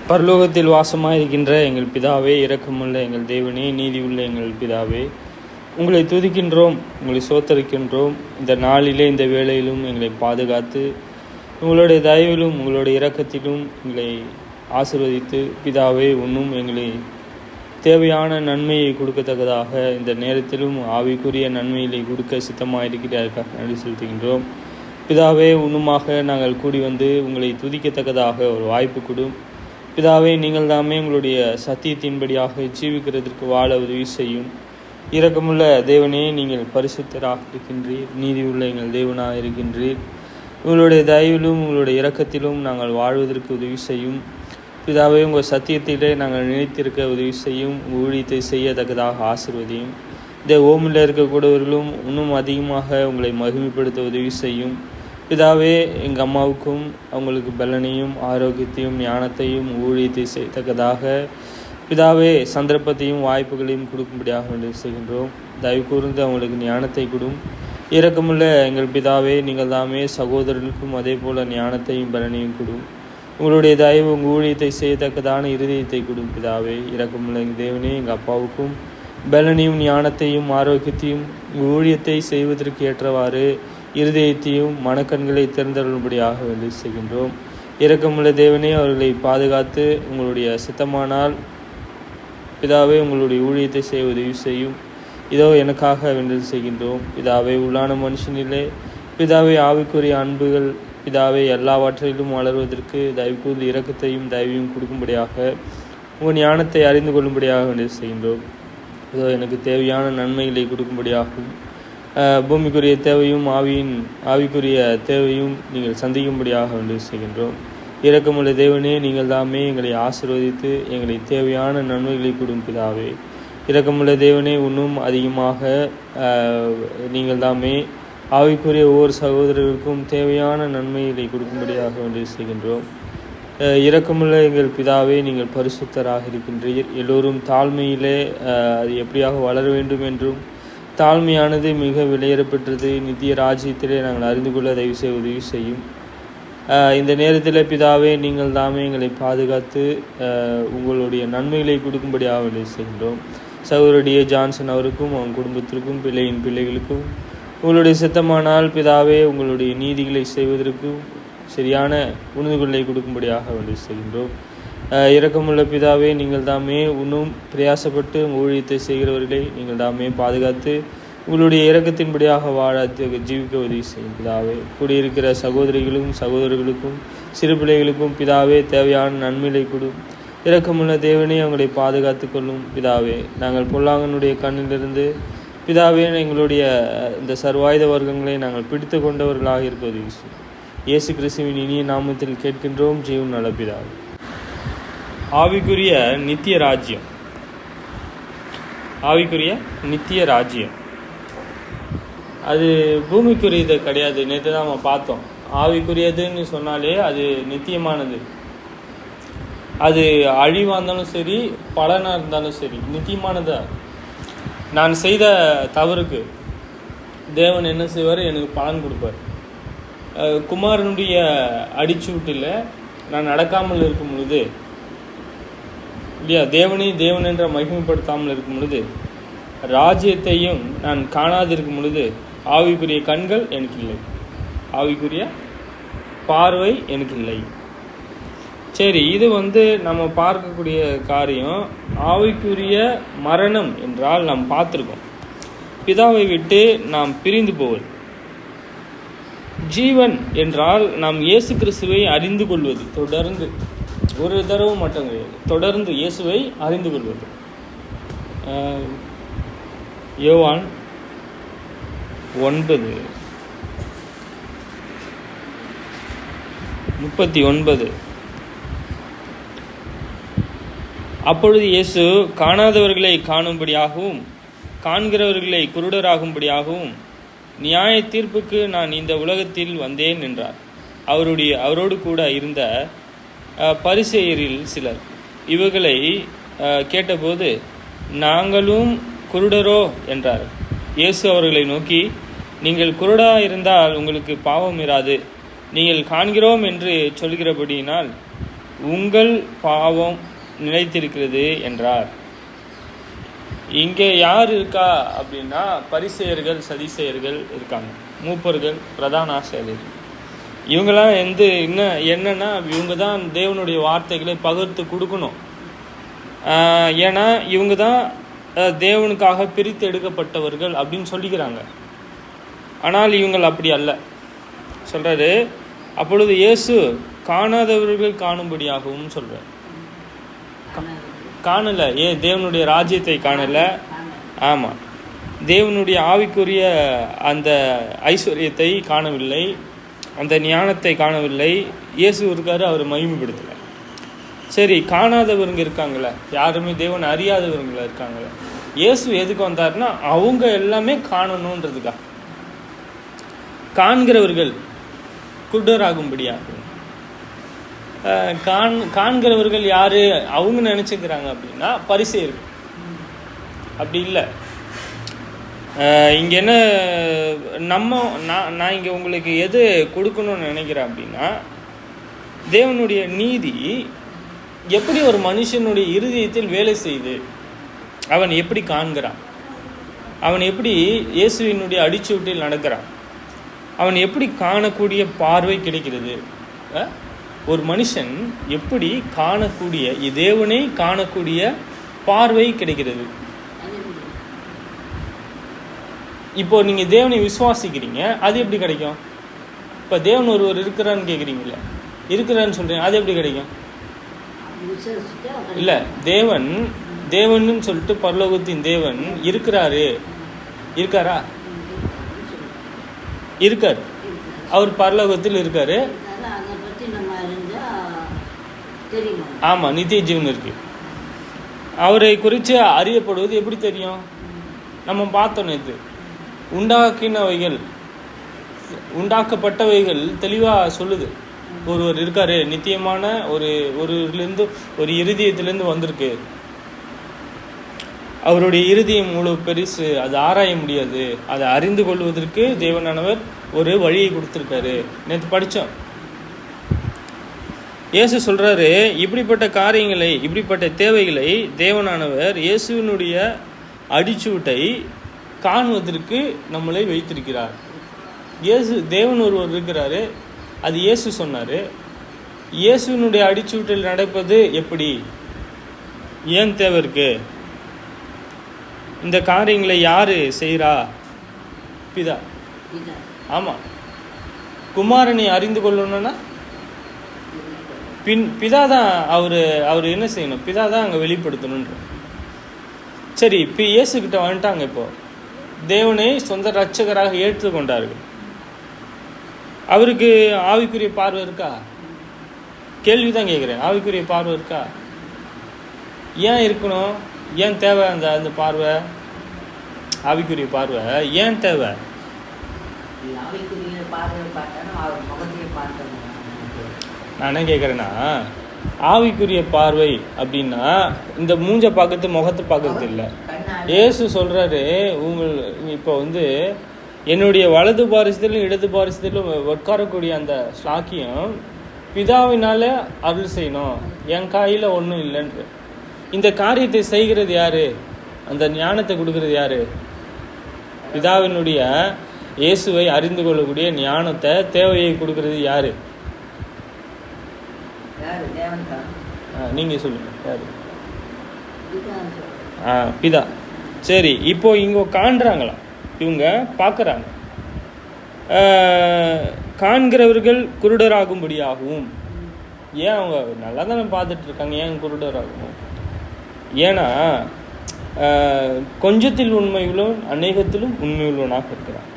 பரலோகத்தில் வாசமாயிருக்கின்ற எங்கள் பிதாவே, இரக்கமுள்ள எங்கள் தேவனே, நீதியுள்ள எங்கள் பிதாவே, உங்களை துதிக்கின்றோம், உங்களை சோத்தரிக்கின்றோம். இந்த நாளிலே இந்த வேளையிலும் எங்களை பாதுகாத்து உங்களுடைய தயவிலும் உங்களுடைய இரக்கத்திலும் எங்களை ஆசீர்வதித்து பிதாவே, இன்னும் எங்களை தேவையான நன்மையை கொடுக்கத்தக்கதாக இந்த நேரத்திலும் ஆவிக்குரிய நன்மைகளை கொடுக்க சித்தமாயிருக்கிறதற்காக நன்றி செலுத்துகின்றோம். பிதாவே, இன்னுமாக நாங்கள் கூடி வந்து உங்களை துதிக்கத்தக்கதாக ஒரு வாய்ப்பு கொடும். பிதாவே, நீங்கள் தாமே உங்களுடைய சத்தியத்தின்படியாக ஜீவிக்கிறதற்கு வாழ உதவி செய்யும். இரக்கமுள்ள தேவனே, நீங்கள் பரிசுத்தராக இருக்கின்றீர், நீதியுள்ள எங்கள் தேவனாக இருக்கின்றீர். உங்களுடைய தயவிலும் உங்களுடைய இரக்கத்திலும் நாங்கள் வாழ்வதற்கு உதவி செய்யும். பிதாவே, உங்கள் சத்தியத்திலே நாங்கள் நினைத்திருக்க உதவி செய்யும். ஊழியத்தை செய்யத்தக்கதாக ஆசீர்வதியும். இந்த ஓமில் இருக்கக்கூடியவர்களும் இன்னும் அதிகமாக உங்களை மகிமைப்படுத்த உதவி செய்யும். பிதாவே, எங்கள் அம்மாவுக்கும் அவங்களுக்கு பலனையும் ஆரோக்கியத்தையும் ஞானத்தையும் ஊழியத்தை செய்யத்தக்கதாக பிதாவே சந்தர்ப்பத்தையும் வாய்ப்புகளையும் கொடுக்கும்படியாக வேண்டி செய்கின்றோம். தயவு கூர்ந்து அவங்களுக்கு ஞானத்தை கொடும். இரக்கமுள்ள எங்கள் பிதாவே, நீங்கள் தாமே சகோதரர்களுக்கும் அதே போல் ஞானத்தையும் பலனையும் கொடும். உங்களுடைய தயவு உங்கள் ஊழியத்தை செய்யத்தக்கதான இருதயத்தை கொடும். பிதாவே, இரக்கமுள்ள எங்கள் தேவனே, எங்கள் அப்பாவுக்கும் பலனையும் ஞானத்தையும் ஆரோக்கியத்தையும் உங்கள் ஊழியத்தை செய்வதற்கு ஏற்றவாறு இருதயத்தையும் மனக்கண்களை திறந்தருளும்படியாக வேண்டி செய்கின்றோம். இரக்கமுள்ள தேவனே, அவர்களை பாதுகாத்து உங்களுடைய சித்தமானால் பிதாவே உங்களுடைய ஊழியத்தை செய்ய உதவி செய்யும். இதோ எனக்காக வேண்டல் செய்கின்றோம். பிதாவே, உள்ளான மனுஷனிலே பிதாவே ஆவிக்குரிய அன்புகள் பிதாவே எல்லாவற்றிலும் வளர்வதற்கு தயவுக்கூர்ந்து இரக்கத்தையும் தயவையும் கொடுக்கும்படியாக உங்கள் ஞானத்தை அறிந்து கொள்ளும்படியாக வேண்டல் செய்கின்றோம். இதோ எனக்கு தேவையான நன்மைகளை கொடுக்கும்படியாகவும் பூமிக்குரிய தேவையும் ஆவிக்குரிய தேவையும் நீங்கள் சந்திக்கும்படியாக வேண்டி செய்கின்றோம். இரக்கமுள்ள தேவனே, நீங்கள் தாமே எங்களை ஆசீர்வதித்து எங்களை தேவையான நன்மைகளை கொடும். பிதாவே, இரக்கமுள்ள தேவனே, இன்னும் அதிகமாக நீங்கள் தாமே ஆவிக்குரிய ஒவ்வொரு சகோதரர்களுக்கும் தேவையான நன்மைகளை கொடுக்கும்படியாக வேண்டி செய்கின்றோம். இரக்கமுள்ள எங்கள் பிதாவே, நீங்கள் பரிசுத்தராக இருக்கின்றீர். எல்லோரும் தாழ்மையிலே அது எப்படியாக வளர வேண்டும் என்றும் தாழ்மையானது மிக விலையேறப்பெற்றது, நித்திய ராஜ்யத்திலே நாங்கள் அறிந்து கொள்ள தயவு செய்ய உதவி செய்யும். இந்த நேரத்தில் பிதாவே, நீங்கள் தாமே எங்களை பாதுகாத்து உங்களுடைய நன்மைகளை கொடுக்கும்படியாக வேண்டி செய்கின்றோம். சகோதரடியே ஜான்சன் அவருக்கும் அவன் குடும்பத்திற்கும் பிள்ளையின் பிள்ளைகளுக்கும் உங்களுடைய சித்தமானால் பிதாவே உங்களுடைய நீதிகளை செய்வதற்கும் சரியான உணர்வுகளை கொடுக்கும்படியாக வேண்டி செய்கின்றோம். இரக்கமுள்ள பிதாவே, நீங்கள் தாமே இன்னும் பிரயாசப்பட்டு ஊழியத்தை செய்கிறவர்களை நீங்கள் தாமே பாதுகாத்து உங்களுடைய இரக்கத்தின்படியாக வாழ ஜீவிக்க உதவி செய்யும். பிதாவே, கூடியிருக்கிற சகோதரர்களுக்கும் சிறு பிள்ளைகளுக்கும் பிதாவே தேவையான நன்மைகளை கொடும். இரக்கமுள்ள தேவனே, அவங்களை பாதுகாத்து கொள்ளும். பிதாவே, நாங்கள் பொல்லாங்கனுடைய கண்ணிலிருந்து பிதாவே எங்களுடைய இந்த சர்வாயுத வர்க்கங்களை நாங்கள் பிடித்து கொண்டவர்களாக இருக்க உதவி செய்யும். இயேசு கிறிஸ்துவின் இனிய நாமத்தில் கேட்கின்றோம், ஜீவன் நல்ல பிதாவே. ஆவிக்குரிய நித்திய ராஜ்யம். ஆவிக்குரிய நித்திய ராஜ்யம் அது பூமிக்குரியது கிடையாது. நேற்று தான் நம்ம பார்த்தோம். ஆவிக்குரியதுன்னு சொன்னாலே அது நித்தியமானது. அது அழிவாக இருந்தாலும் சரி, பலனாக இருந்தாலும் சரி, நித்தியமானதா. நான் செய்த தவறுக்கு தேவன் என்ன செய்வார்? எனக்கு பலன் கொடுப்பார். குமாரனுடைய அடிச்சூட்டில் நான் நடக்காமல் இருக்கும் பொழுது இல்லையா, தேவன் என்ற மகிமைப்படுத்தாமல் இருக்கும் பொழுது, ராஜ்யத்தையும் நான் காணாதிருக்கும் பொழுது ஆவிக்குரிய கண்கள் எனக்கு இல்லை, ஆவிக்குரிய பார்வை எனக்கு இல்லை. சரி, இது நம்ம பார்க்கக்கூடிய காரியம். ஆவிக்குரிய மரணம் என்றால் நாம் பார்த்துருக்கோம், பிதாவை விட்டு நாம் பிரிந்து போவது. ஜீவன் என்றால் நாம் இயேசு கிறிஸ்துவை அறிந்து கொள்வது. தொடர்ந்து ஒரு தடவை மட்டும் கிடையாது, தொடர்ந்து இயேசுவை அறிந்து கொள்வது. யோவான் 9:39. அப்பொழுது இயேசு காணாதவர்களை காணும்படியாகவும் காண்கிறவர்களை குருடராகும்படியாகவும் நியாய தீர்ப்புக்கு நான் இந்த உலகத்தில் வந்தேன் என்றார். அவரோடு கூட இருந்த பரிசேயரில் சிலர் இவர்களை கேட்டபோது, நாங்களும் குருடரோ என்றார். இயேசு அவர்களை நோக்கி, நீங்கள் குருடா இருந்தால் உங்களுக்கு பாவம் இராது. நீங்கள் காண்கிறோம் என்று சொல்கிறபடியினால் உங்கள் பாவம் நிலைத்திருக்கிறது என்றார். இங்கே யார் இருக்கா அப்படின்னா, பரிசேயர்கள், சதிசேயர்கள் இருக்காங்க, மூப்பர்கள், பிரதான ஆசாரியர்கள். இவங்கெல்லாம் என்னன்னா இவங்க தான் தேவனுடைய வார்த்தைகளை பகிர்ந்து கொடுக்கணும். ஏன்னா இவங்க தான் தேவனுக்காக பிரித்து எடுக்கப்பட்டவர்கள் அப்படின்னு சொல்லிக்கிறாங்க. ஆனால் இவங்கள் அப்படி அல்ல. சொல்றாரு, அப்பொழுது இயேசு காணாதவர்கள் காணும்படியாகவும் சொல்றார். காணல, தேவனுடைய ராஜ்யத்தை காணல. ஆமா, தேவனுடைய ஆவிக்குரிய அந்த ஐஸ்வர்யத்தை காணவில்லை, அந்த ஞானத்தை காணவில்லை. இயேசு இருக்காரு, அவர் மகிமைப்படுத்தல. சரி, காணாதவருங்க இருக்காங்களே, யாருமே தேவன் அறியாதவருங்களா இருக்காங்களே, இயேசு எதுக்கு வந்தாருன்னா அவங்க எல்லாமே காணணுன்றதுக்கா. காண்கிறவர்கள் குருடராகும்படியாக. காண்கிறவர்கள் யாரு அவங்க நினைச்சுக்கிறாங்க அப்படின்னா பரிசேயர்கள். அப்படி இல்லை. இங்க என்ன நான் இங்க உங்களுக்கு எது கொடுக்கணும்னு நினைக்கிறேன் அப்படின்னா, தேவனுடைய நீதி எப்படி ஒரு மனுஷனுடைய இருதயத்தில் வேலை செய்யுது, அவன் எப்படி காண்கிறான், அவன் எப்படி இயேசுவினுடைய அடிச்சுவட்டில் நடக்கிறான், அவன் எப்படி காணக்கூடிய பார்வை கிடைக்கிறது. ஒரு மனுஷன் எப்படி காணக்கூடிய, தேவனை காணக்கூடிய பார்வை கிடைக்கிறது. இப்போ நீங்க தேவனை விசுவாசிக்கிறீங்க, அது எப்படி கிடைக்கும்? இப்போ தேவன் ஒருவர் இருக்கிறான்னு கேட்குறீங்கள, இருக்கிறான்னு சொல்றீங்க, அது எப்படி கிடைக்கும்? இல்ல, தேவன் சொல்லிட்டு பரலோகத்தின் தேவன் இருக்கிறாரு. இருக்காரா? இருக்காரு. அவர் பரலோகத்தில் இருக்காரு. ஆமா, நித்திய ஜீவன் இருக்கு. அவரை குறித்து அறியப்படுவது எப்படி தெரியும்? நம்ம பார்த்தோம், இது உண்டாக்கப்பட்டவைகள் தெளிவா சொல்லுது. ஒருவர் இருக்காரு, நித்தியமான ஒருவரிலிருந்து, ஒரு இருதயத்திலிருந்து வந்திருக்கு. அவருடைய இருதயம் முழு பெருசு, அது ஆராய முடியாது. அதை அறிந்து கொள்வதற்கு தேவனானவர் ஒரு வழியை கொடுத்துருக்காரு. நேற்று படித்தோம். இயேசு சொல்றாரு, இப்படிப்பட்ட காரியங்களை, இப்படிப்பட்ட தேவைகளை தேவனானவர் இயேசுவினுடைய அடிச்சுவட்டை காணுவதற்கு நம்மளை வைத்திருக்கிறார். தேவன் ஒருவர் இருக்கிறாரு, அது இயேசு சொன்னாரு. இயேசுவினுடைய அடிச்சுவட்டில் நடப்பது எப்படி, ஏன் தேவை இருக்கு, இந்த காரியங்களை யாரு செய்யறா? பிதா. ஆமா, குமாரனை அறிந்து கொள்ளணும்னா பிதா தான் அவர் என்ன செய்யணும்? பிதா தான் அங்கே வெளிப்படுத்தணுன்ற. சரி, இப்போ இயேசுகிட்ட வந்துட்டாங்க. இப்போ தேவனை சொந்த ரட்சகராக ஏற்றுக்கொண்டார்கள். அவருக்கு ஆவிக்குரிய பார்வை இருக்கா? கேள்விதான் கேட்குறேன். ஆவிக்குரிய பார்வை இருக்கா? ஏன் இருக்கணும்? ஏன் தேவை அந்த பார்வை? ஆவிக்குரிய பார்வை ஏன் தேவை? நான் என்ன கேட்குறேன்னா, ஆவிக்குரிய பார்வை அப்படின்னா இந்த மூஞ்ச பார்க்கறது, முகத்தை பார்க்கறது இல்லை. இயேசு சொல்றாரு, இப்போ என்னுடைய வலது பாரிசத்திலும் இடது பாரிசத்திலும் உட்காரக்கூடிய அந்த ஸ்லாக்கியம் பிதாவினால அருள் செய்யணும், என் கையில் ஒன்றும் இல்லைன்ற. இந்த காரியத்தை செய்கிறது யாரு? அந்த ஞானத்தை கொடுக்கறது யாரு? பிதாவினுடைய இயேசுவை அறிந்து கொள்ளக்கூடிய ஞானத்தை, தேவையை கொடுக்கறது யாரு? நீங்க சொல்லுங்க, யாரு? பிதா. சரி, இப்போ இங்க காண்றாங்களா? இவங்க பார்க்குறாங்க. காண்கிறவர்கள் குருடராகும்படியாகவும். ஏன் அவங்க நல்லா தானே பார்த்துட்டு இருக்காங்க, ஏன் குருடராகும்? ஏன்னா கொஞ்சத்தில் உண்மை உள்ளவன் அநேகத்திலும் உண்மை உள்ளவனாக இருக்கிறான்.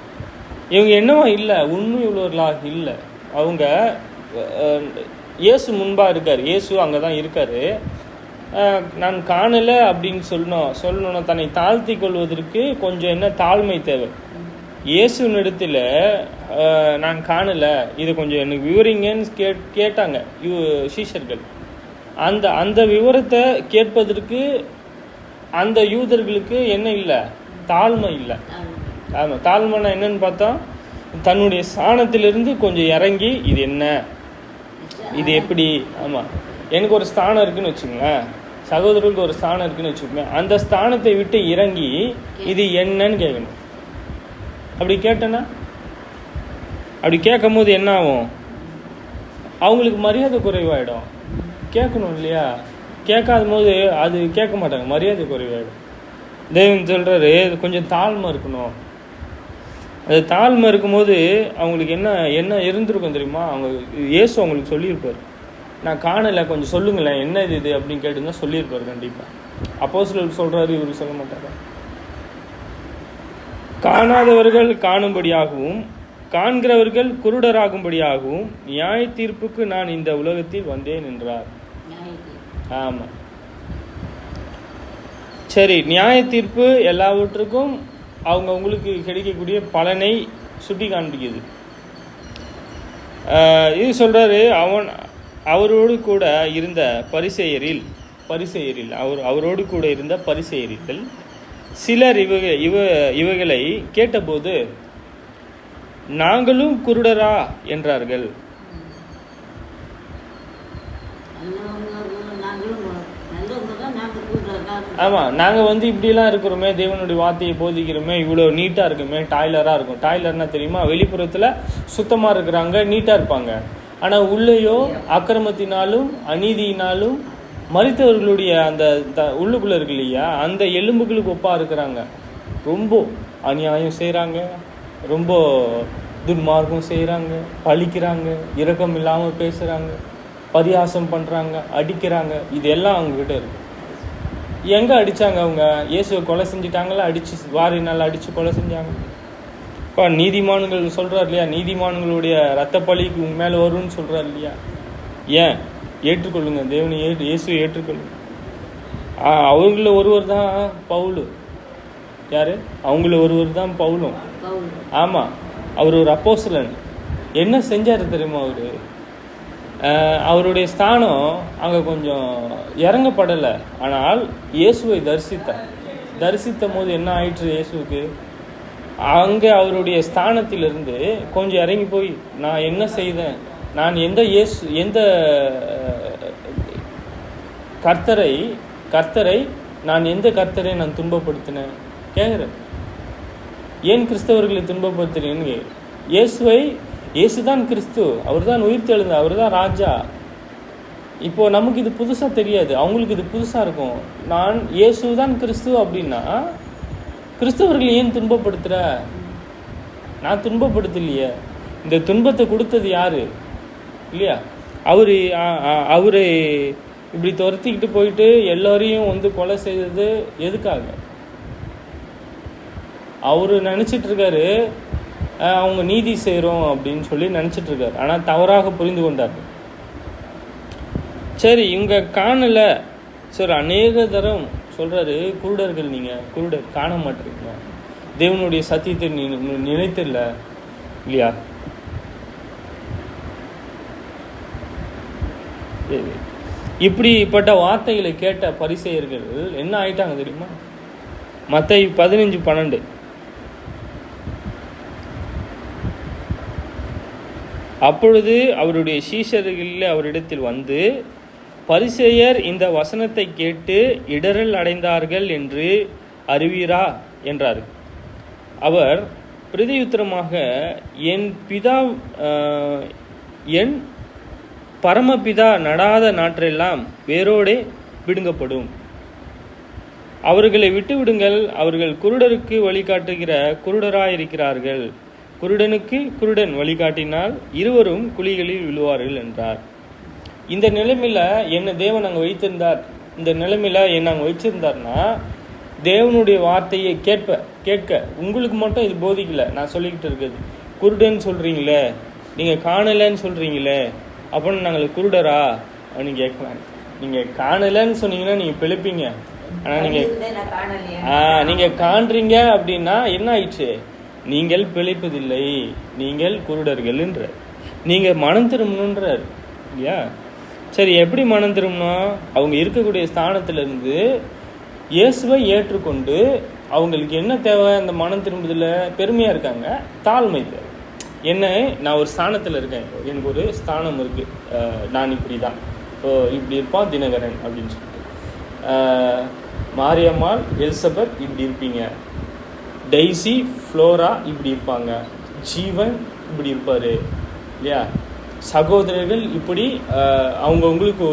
இவங்க என்னவா இல்லை, உண்மை உள்ளவர்களாக இல்லை. அவங்க இயேசு முன்பாக இருக்கார், இயேசு அங்கே தான் இருக்காரு. நான் காணலை அப்படின்னு சொல்லணும்னா தன்னை தாழ்த்தி கொள்வதற்கு கொஞ்சம் என்ன தாழ்மை தேவை. இயேசுவின் இடத்துல நான் காணலை, இது கொஞ்சம் எனக்கு விவரிங்கன்னு கேட்டாங்க சீஷர்கள். அந்த விவரத்தை கேட்பதற்கு அந்த யூதர்களுக்கு என்ன இல்லை, தாழ்மை இல்லை. ஆமாம், தாழ்மைனா என்னன்னு பார்த்தா, தன்னுடைய ஸ்தானத்திலிருந்து கொஞ்சம் இறங்கி இது என்ன, இது எப்படி, ஆமாம் எனக்கு ஒரு ஸ்தானம் இருக்குன்னு வச்சுங்களேன், சகோதரர்களுக்கு ஒரு ஸ்தானம் இருக்குன்னு வச்சுக்கோங்க, அந்த ஸ்தானத்தை விட்டு இறங்கி இது என்னன்னு கேட்கணும். அப்படி கேட்டேன்னா, அப்படி கேட்கும் போது என்ன ஆகும்? அவங்களுக்கு மரியாதை குறைவாயிடும். கேட்கணும் இல்லையா? கேட்காத போது அது கேட்க மாட்டாங்க, மரியாதை குறைவாயிடும். தேவன் சொல்கிறாரு, கொஞ்சம் தாழ்மை இருக்கணும். அது தாழ்மை இருக்கும்போது அவங்களுக்கு என்ன என்ன இருந்திருக்கும் தெரியுமா? அவங்க இயேசு அவங்களுக்கு சொல்லியிருப்பார், நான் காணலை, கொஞ்சம் சொல்லுங்களேன் என்ன இது அப்படின்னு கேட்டுருந்தா சொல்லியிருப்பார் கண்டிப்பாக. அப்போஸ்தலர் சொல்கிறாரு, இவர் சொல்ல மாட்டாரா? காணாதவர்கள் காணும்படியாகவும் காண்கிறவர்கள் குருடராகும்படியாகவும் நியாய தீர்ப்புக்கு நான் இந்த உலகத்தில் வந்தேன் என்றார். ஆமாம், சரி, நியாய தீர்ப்பு எல்லாவற்றுக்கும் அவங்களுக்கு கிடைக்கக்கூடிய பலனை சுட்டி காண்பிக்குது. இது சொல்கிறாரு, அவரோடு கூட இருந்த பரிசேயரில் அவரோடு கூட இருந்த பரிசேயரில் சிலர் இவைகளை கேட்டபோது நாங்களும் குருடரா என்றார்கள். ஆமாம், நாங்கள் இப்படிலாம் இருக்கிறோமே, தேவனுடைய வார்த்தையை போதிக்கிறோமே, இவ்வளோ நீட்டாக இருக்குமே, டாய்லராக இருக்கும். டாய்லர்னா தெரியுமா? வெளிப்புறத்தில் சுத்தமாக இருக்கிறாங்க, நீட்டாக இருப்பாங்க. ஆனால் உள்ளேயோ அக்கிரமத்தினாலும் அநீதியினாலும் மரித்தவர்களுடைய அந்த உள்ளுக்குள்ளே இருக்கு இல்லையா, அந்த எலும்புகளுக்கு ஒப்பாக இருக்கிறாங்க. ரொம்ப அநியாயம் செய்கிறாங்க, ரொம்ப துன்மார்க்கம் செய்கிறாங்க, பழிக்கிறாங்க, இரக்கம் இல்லாமல் பேசுகிறாங்க, பரியாசம் பண்ணுறாங்க, அடிக்கிறாங்க. இது எல்லாம் அவங்கக்கிட்ட இருக்கு. எங்கே அடித்தாங்க? அவங்க இயேசுவை கொலை செஞ்சிட்டாங்களா? அடித்து வாரினால் அடித்து கொலை செஞ்சாங்க. இப்போ நீதிமான்கள் சொல்கிறார் இல்லையா, நீதிமான்களுடைய ரத்த பழிக்கு உங்க மேலே வரும்னு சொல்கிறார் இல்லையா? ஏன்? ஏற்றுக்கொள்ளுங்க, தேவனை இயேசுவை ஏற்றுக்கொள்ளுங்க. அவங்கள ஒருவர் தான் பவுலு. யார்? அவங்கள ஒருவர் தான் பவுலும். ஆமாம், அவர் ஒரு அப்போஸ்தலன். என்ன செஞ்சார் தெரியுமா? அவருடைய ஸ்தானம் அங்கே கொஞ்சம் இறங்கப்படலை. ஆனால் இயேசுவை தரிசித்த போது என்ன ஆயிற்று? இயேசுவுக்கு அங்கே அவருடைய ஸ்தானத்திலிருந்து கொஞ்சம் இறங்கி போய், நான் என்ன செய்தேன், நான் எந்த கர்த்தரை நான் எந்த கர்த்தரை நான் துன்பப்படுத்தினேன் கேட்குறேன். ஏன் கிறிஸ்தவர்களை துன்பப்படுத்துறேன்னு? இயேசுதான் கிறிஸ்து, அவர் தான் உயிர் தெழுந்த, அவர் தான் ராஜா. இப்போ நமக்கு இது புதுசாக தெரியாது, அவங்களுக்கு இது புதுசாக இருக்கும். நான் இயேசுதான் கிறிஸ்து அப்படின்னா கிறிஸ்தவர்கள் ஏன் துன்பப்படுத்துகிற? நான் துன்பப்படுத்தலையே. இந்த துன்பத்தை கொடுத்தது யாரு இல்லையா? அவரு இப்படி துரத்திக்கிட்டு போயிட்டு எல்லாரையும் கொலை செய்தது எதுக்காக? அவரு நினச்சிட்டு இருக்காரு அவங்க நீதி செய்கிறோம் அப்படின்னு சொல்லி நினச்சிட்டு இருக்காரு. ஆனால் தவறாக புரிந்து கொண்டார். சரி, இவங்க காணலை. சரி, அநேக தரம் சொல்கிறாரு, குருடர்கள், நீங்கள் குருடர், காண மாட்டீங்க, தேவனுடைய சத்தியத்தை நினைத்தில்ல இல்லையா? இப்படிப்பட்ட வார்த்தைகளை கேட்ட பரிசேயர்கள் என்ன ஆயிட்டாங்க தெரியுமா? மத்தேயு 15:12. அப்பொழுது அவருடைய சீஷர்கள் அவரிடத்தில் வந்து, பரிசேயர் இந்த வசனத்தை கேட்டு இடறல் அடைந்தார்கள் என்று அறிவீரா என்றார். அவர் பிரதியுத்தரமாக, என் பரமபிதா நடாத நாற்றெல்லாம் வேரோடே பிடுங்கப்படும். அவர்களை விட்டுவிடுங்கள், அவர்கள் குருடருக்கு வழிகாட்டுகிற குருடராயிருக்கிறார்கள். குருடனுக்கு குருடன் வழிகாட்டினால் இருவரும் குழிகளில் விழுவார்கள் என்றார். இந்த நிலைமையில் என்ன தேவன் அங்கே வைத்திருந்தார்? இந்த நிலைமையில் என்ன அங்கே வச்சிருந்தார்னா, தேவனுடைய வார்த்தையை கேட்க உங்களுக்கு மட்டும் இது போதிக்கல. நான் சொல்லிக்கிட்டு இருக்குது, குருடன்னு சொல்கிறீங்களே, நீங்கள் காணலைன்னு சொல்கிறீங்களே, அப்படின்னு நாங்கள் குருடரா அப்படின்னு கேட்கலாம். நீங்கள் காணலைன்னு சொன்னீங்கன்னா நீங்கள் பிழைப்பீங்க. ஆனால் நீங்கள் காண்றீங்க அப்படின்னா என்ன ஆயிடுச்சு? நீங்கள் பிழைப்பதில்லை, நீங்கள் குருடர்கள்ன்ற. நீங்கள் மனம் திரும்பணுன்றார் இல்லையா? சரி, எப்படி மனம் திரும்பணும்? அவங்க இருக்கக்கூடிய ஸ்தானத்திலிருந்து இயேசுவை ஏற்றுக்கொண்டு அவங்களுக்கு என்ன தேவை? அந்த மனம் திரும்புதில் பெருமையாக இருக்காங்க, தாழ்மை தேவை. என்ன, நான் ஒரு ஸ்தானத்தில் இருக்கேன், எனக்கு ஒரு ஸ்தானம் இருக்குது, நான் இப்படி தான், இப்படி இருப்பான் தினகரன் அப்படின்னு சொல்லிட்டு, மாரியம்மாள் எலிசபெத் இப்படி இருப்பீங்க, டெய்ஸி ஃப்ளோரா இப்படி இருப்பாங்க, ஜீவன் இப்படி இருப்பார் இல்லையா, சகோதரர்கள் இப்படி அவங்கவுங்களுக்கு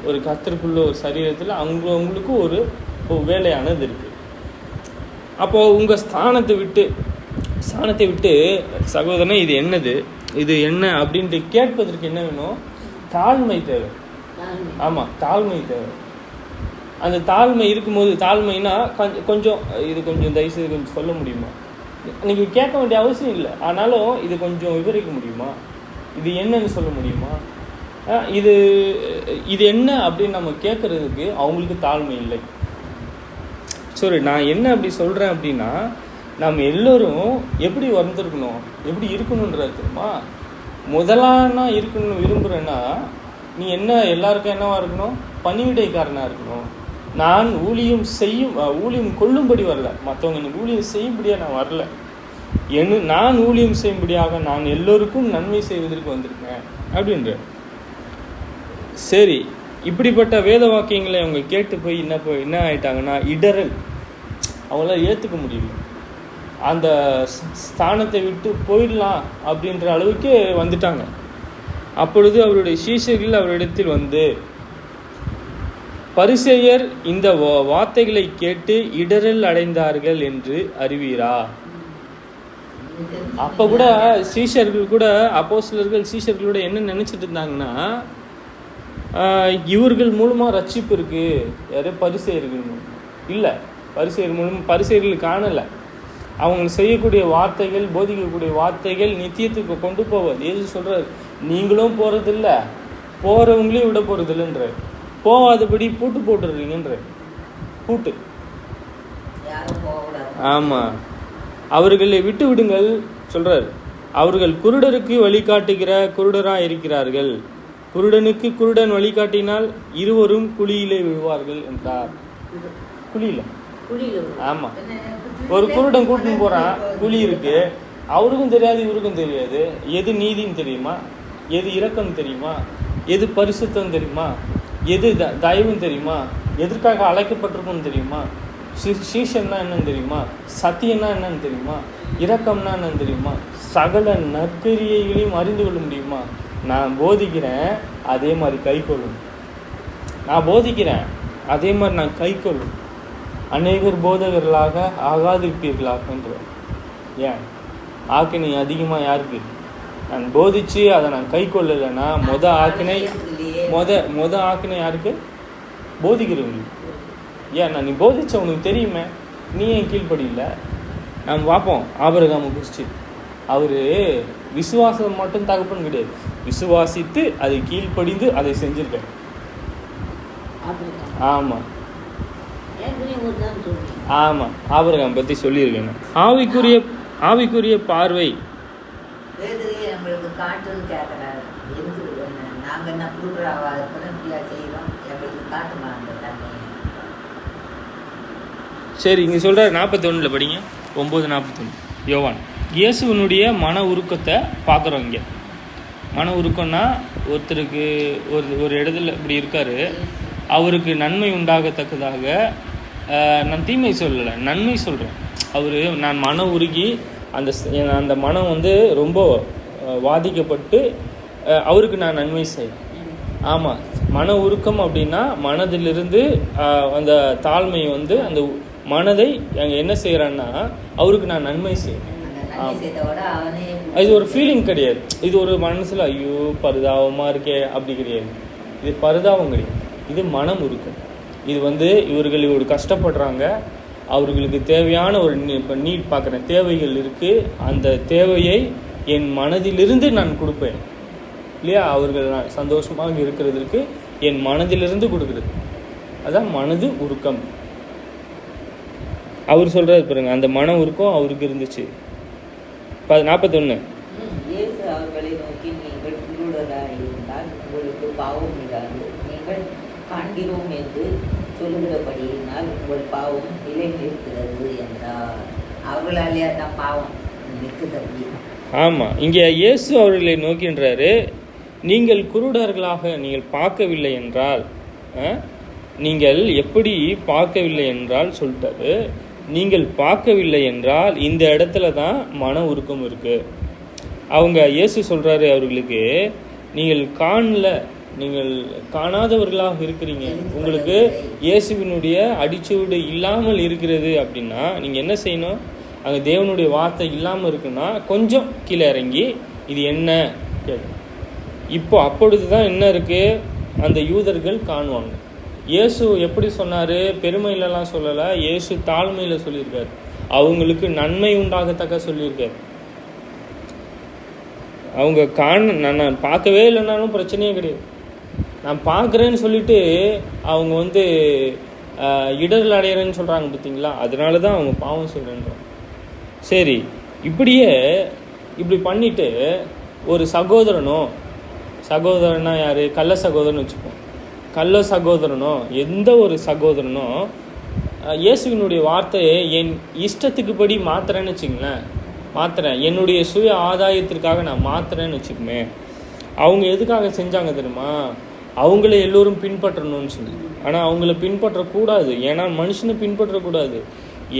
ஒரு கர்த்தருக்குள்ள ஒரு சரீரத்தில் அவங்கவுங்களுக்கு ஒரு வேலையானது இருக்குது. அப்போது உங்கள் ஸ்தானத்தை விட்டு சகோதரனே இது என்னது, இது என்ன அப்படின்ட்டு கேட்பதற்கு என்ன வேணும்? தாழ்மை தேவை. ஆமாம், தாழ்மை தேவை. அந்த தாழ்மை இருக்கும்போது, தாழ்மைனா கொஞ்சம் இது கொஞ்சம் தயவுசெய்து கொஞ்சம் சொல்ல முடியுமா? நீங்கள் கேட்க வேண்டிய அவசியம் இல்லை, ஆனாலும் இது கொஞ்சம் விவரிக்க முடியுமா? இது என்னன்னு சொல்ல முடியுமா? இது என்ன அப்படின்னு நம்ம கேட்குறதுக்கு அவங்களுக்கு தாழ்மை இல்லை. சரி, நான் என்ன அப்படி சொல்கிறேன் அப்படின்னா, நம்ம எல்லோரும் எப்படி வந்திருக்கணும், எப்படி இருக்கணுன்றது தெரியுமா? முதலானா இருக்கணும்னு விரும்புகிறேன்னா, நீ என்ன எல்லாருக்கும் என்னவா இருக்கணும்? பணிவிடைக்காரனாக இருக்கணும். நான் ஊழியம் கொள்ளும்படி வரல, மற்றவங்க எனக்கு ஊழியம் செய்யும்படியாக நான் வரல, நான் ஊழியம் செய்யும்படியாக நான் எல்லோருக்கும் நன்மை செய்வதற்கு வந்திருக்கேன் அப்படின்ற. சரி, இப்படிப்பட்ட வேத வாக்கியங்களை அவங்க கேட்டு போய் என்ன ஆயிட்டாங்கன்னா, இடரல், அவங்களால ஏற்றுக்க முடியல, அந்த ஸ்தானத்தை விட்டு போயிடலாம் அப்படின்ற அளவுக்கு வந்துட்டாங்க. அப்பொழுது அவருடைய சீஷர்கள் அவரிடத்தில் வந்து, பரிசேயர் இந்த வார்த்தைகளை கேட்டு இடரல் அடைந்தார்கள் என்று அறிவீரா? அப்போ கூட சீஷர்கள் கூட, அப்போஸ்தலர்கள் சீஷர்களோட என்ன நினைச்சிட்டு இருந்தாங்கன்னா, இவர்கள் மூலமா ரட்சிப்பு இருக்கு, யாரு? பரிசேயர்கள் இல்லை, பரிசேயர் மூலம் பரிசேயர்கள் காணலை. அவங்க செய்யக்கூடிய வார்த்தைகள், போதிக்கக்கூடிய வார்த்தைகள் நித்தியத்துக்கு கொண்டு போவது. ஏசு சொல்றாரு, நீங்களும் போறதில்ல, போறவங்களையும் விட போறதில்லைன்ற, போவாதபடி பூட்டு போட்டுடுறீங்கன்ற, பூட்டு. ஆமா, அவர்களை விட்டு விடுங்கள் சொல்றாரு. அவர்கள் குருடருக்கு வழிகாட்டுகிற குருடராக இருக்கிறார்கள், குருடனுக்கு குருடன் வழிகாட்டினால் இருவரும் குழியிலே விழுவார்கள் என்றார். குழியில? ஆமா, ஒரு குருடன் கூட்டின்னு போறான், குழி இருக்கு, அவருக்கும் தெரியாது இவருக்கும் தெரியாது. எது நீதின்னு தெரியுமா? எது இரக்கம் தெரியுமா? எது பரிசுத்தம் தெரியுமா? எது தயவுன்னு தெரியுமா? எதற்காக அழைக்கப்பட்டிருக்குன்னு தெரியுமா? சீஷன்னா என்னன்னு தெரியுமா? சத்தியம்னா என்னன்னு தெரியுமா? இரக்கம்னா என்னன்னு தெரியுமா? சகல நற்கிரியைகளையும் அறிந்து கொள்ள முடியுமா? நான் போதிக்கிறேன், அதே மாதிரி கை கொள்ளும். நான் போதிக்கிறேன், அதே மாதிரி நான் கை கொள்ளும். அநேகர் போதகர்களாக ஆகாதிருப்பீர்களாக என்ற. ஏன் ஆக்கினை அதிகமாக யாருக்கு? நான் போதிச்சு அதை நான் கை கொள்ளலைன்னா மொத ஆக்கினை யாருக்கு? போதிக்கிறவங்களுக்கு. ஏன் நீ போதிச்ச உனக்கு தெரியுமே, நீ ஏன் கீழ்ப்படியில? நாம் பார்ப்போம் ஆபிரகாமை குறித்து. அவர் விசுவாசம் மட்டும் தகப்பன் கிடையாது, விசுவாசித்து அதை கீழ்ப்படிந்து அதை செஞ்சிருக்கார். ஆமாம் ஆமாம், ஆபிரகாம் பற்றி சொல்லியிருக்கேங்க. ஆவிக்குரிய பார்வை சரி, இங்கே சொல்கிறார் 41 படிங்க, 9:41 யோவான். இயேசுவனுடைய மன உருக்கத்தை பார்க்குறோம். இங்கே மன உருக்கம்னா, ஒருத்தருக்கு ஒரு இடத்துல இப்படி இருக்காரு, அவருக்கு நன்மை உண்டாகத்தக்கதாக, நான் தீமை சொல்லலை, நன்மை சொல்கிறேன். நான் மன உருகி அந்த மனம் ரொம்ப பாதிக்கப்பட்டு அவருக்கு நான் நன்மை செய்வேன். ஆமாம், மன உருக்கம் அப்படின்னா மனதிலிருந்து அந்த தாழ்மை அந்த மனதை என்ன செய்கிறான்னா அவருக்கு நான் நன்மை செய்வேன். இது ஒரு ஃபீலிங் கிடையாது, இது ஒரு மனசில் ஐயோ பரிதாபமாக இருக்கே அப்படி கிடையாது. இது பரிதாபம் கிடையாது, இது மனம் உருக்கம். இது இவர்கள் இவ்வளோ கஷ்டப்படுறாங்க, அவர்களுக்கு தேவையான ஒரு இப்போ நீட் பார்க்குறேன், தேவைகள் இருக்குது, அந்த தேவையை என் மனதிலிருந்து நான் கொடுப்பேன் இல்லையா? அவர்கள் சந்தோஷமாக இருக்கிறதுக்கு என் மனதிலிருந்து கொடுக்குறது, அதான் மனது உருக்கம். அவர் சொல்கிறது பாருங்க, அந்த மன உருக்கம் அவருக்கு இருந்துச்சு. 41 அவர்களை நோக்கி, நீங்கள் குருடராக இருந்தால் உங்களுக்கு பாவம் இல்லாது, நீங்கள் காண்கிறோம் என்று சொல்லுகிறபடியினால் உங்கள் பாவம் நிலை நிற்கிறது என்றார். அவர்களாலேயே தான் பாவம் நிற்குது. ஆமாம், இங்கே இயேசு அவர்களை நோக்கின்றாரு, நீங்கள் குருடர்களாக நீங்கள் பார்க்கவில்லை என்றால், நீங்கள் எப்படி பார்க்கவில்லை என்றால் சொல்லிட்டாரு, நீங்கள் பார்க்கவில்லை என்றால் இந்த இடத்துல தான் மன உருக்கம் இருக்கு. அவங்க இயேசு சொல்றாரு அவர்களுக்கு, நீங்கள் நீங்கள் காணாதவர்களாக இருக்கிறீங்க, உங்களுக்கு இயேசுவினுடைய அடிச்சுவடு இல்லாமல் இருக்கிறது அப்படின்னா நீங்கள் என்ன செய்யணும்? அங்கே தேவனுடைய வார்த்தை இல்லாமல் இருக்குன்னா கொஞ்சம் கீழே இறங்கி இது என்ன கேட்கும். இப்போ அப்பொழுது தான் என்ன இருக்குது, அந்த யூதர்கள் காணுவாங்க. இயேசு எப்படி சொன்னார்? பெருமையிலலாம் சொல்லலை, இயேசு தாழ்மையில் சொல்லியிருக்காரு. அவங்களுக்கு நன்மை உண்டாகத்தக்க சொல்லியிருக்காரு. அவங்க நான் பார்க்கவே இல்லைன்னாலும் பிரச்சனையே கிடையாது. நான் பார்க்குறேன்னு சொல்லிட்டு அவங்க இடர்கள் அடையிறேன்னு சொல்கிறாங்க பார்த்தீங்களா, அதனால தான் அவங்க பாவம் செய்கிறேன்றாங்க. சரி, இப்படி பண்ணிட்டு ஒரு சகோதரனா யார்? கள்ள சகோதரன் வச்சுப்போம். கள்ள சகோதரனோ எந்த ஒரு சகோதரனோ இயேசுவினுடைய வார்த்தையை என் இஷ்டத்துக்கு படி மாத்துறேன்னு வச்சுங்களேன், என்னுடைய சுய ஆதாயத்திற்காக நான் மாத்துறேன்னு வச்சுக்குமே, அவங்க எதுக்காக செஞ்சாங்க தெரியுமா? அவங்கள எல்லோரும் பின்பற்றணும்னு சொல்லி. ஆனால் அவங்கள பின்பற்றக்கூடாது. ஏன்னா மனுஷனை பின்பற்றக்கூடாது,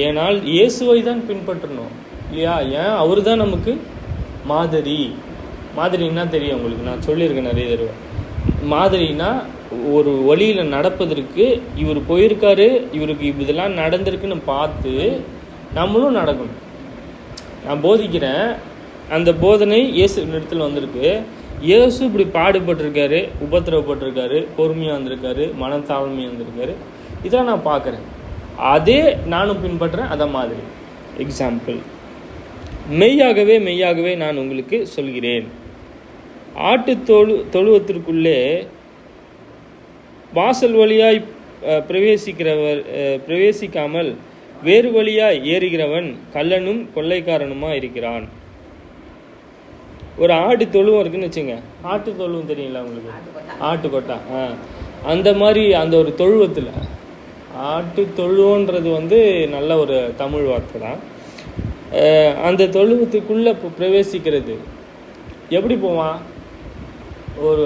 ஏனால் இயேசுவை தான் பின்பற்றணும் இல்லையா? ஏன்? அவர் தான் நமக்கு மாதிரின்னா தெரியும் உங்களுக்கு, நான் சொல்லியிருக்கேன் நிறைய தடவை. மாதிரினா ஒரு வழியில் நடப்பதற்கு இவர் போயிருக்காரு, இவருக்கு இதெல்லாம் நடந்திருக்குன்னு பார்த்து நம்மளும் நடக்கணும். நான் போதிக்கிறேன், அந்த போதனை இயேசு இடத்துல வந்திருக்கு. இயேசு இப்படி பாடுபட்டிருக்காரு, உபத்திரவப்பட்டிருக்காரு, பொறுமையாக வந்திருக்காரு, மனத்தாழ்மையாக வந்திருக்காரு. இதெல்லாம் நான் பார்க்குறேன், அதே நானும் பின்பற்றுறேன். அதை மாதிரி எக்ஸாம்பிள், மெய்யாகவே நான் உங்களுக்கு சொல்கிறேன், ஆட்டு தொழுவத்திற்குள்ளே வாசல் வழியாய் பிரவேசிக்காமல் வேறு வழியாய் ஏறுகிறவன் கள்ளனும் கொள்ளைக்காரனுமா இருக்கிறான். ஒரு ஆட்டு தொழுவம் இருக்குன்னு வச்சுங்க. ஆட்டு தொழுவம் தெரியுங்களா உங்களுக்கு? ஆட்டுக்கொட்டா. அந்த மாதிரி அந்த ஒரு தொழுவத்தில், ஆட்டு தொழுவன்றது நல்ல ஒரு தமிழ் வார்த்தை தான். அந்த தொழுவத்துக்குள்ளே பிரவேசிக்கிறது எப்படி போவான்? ஒரு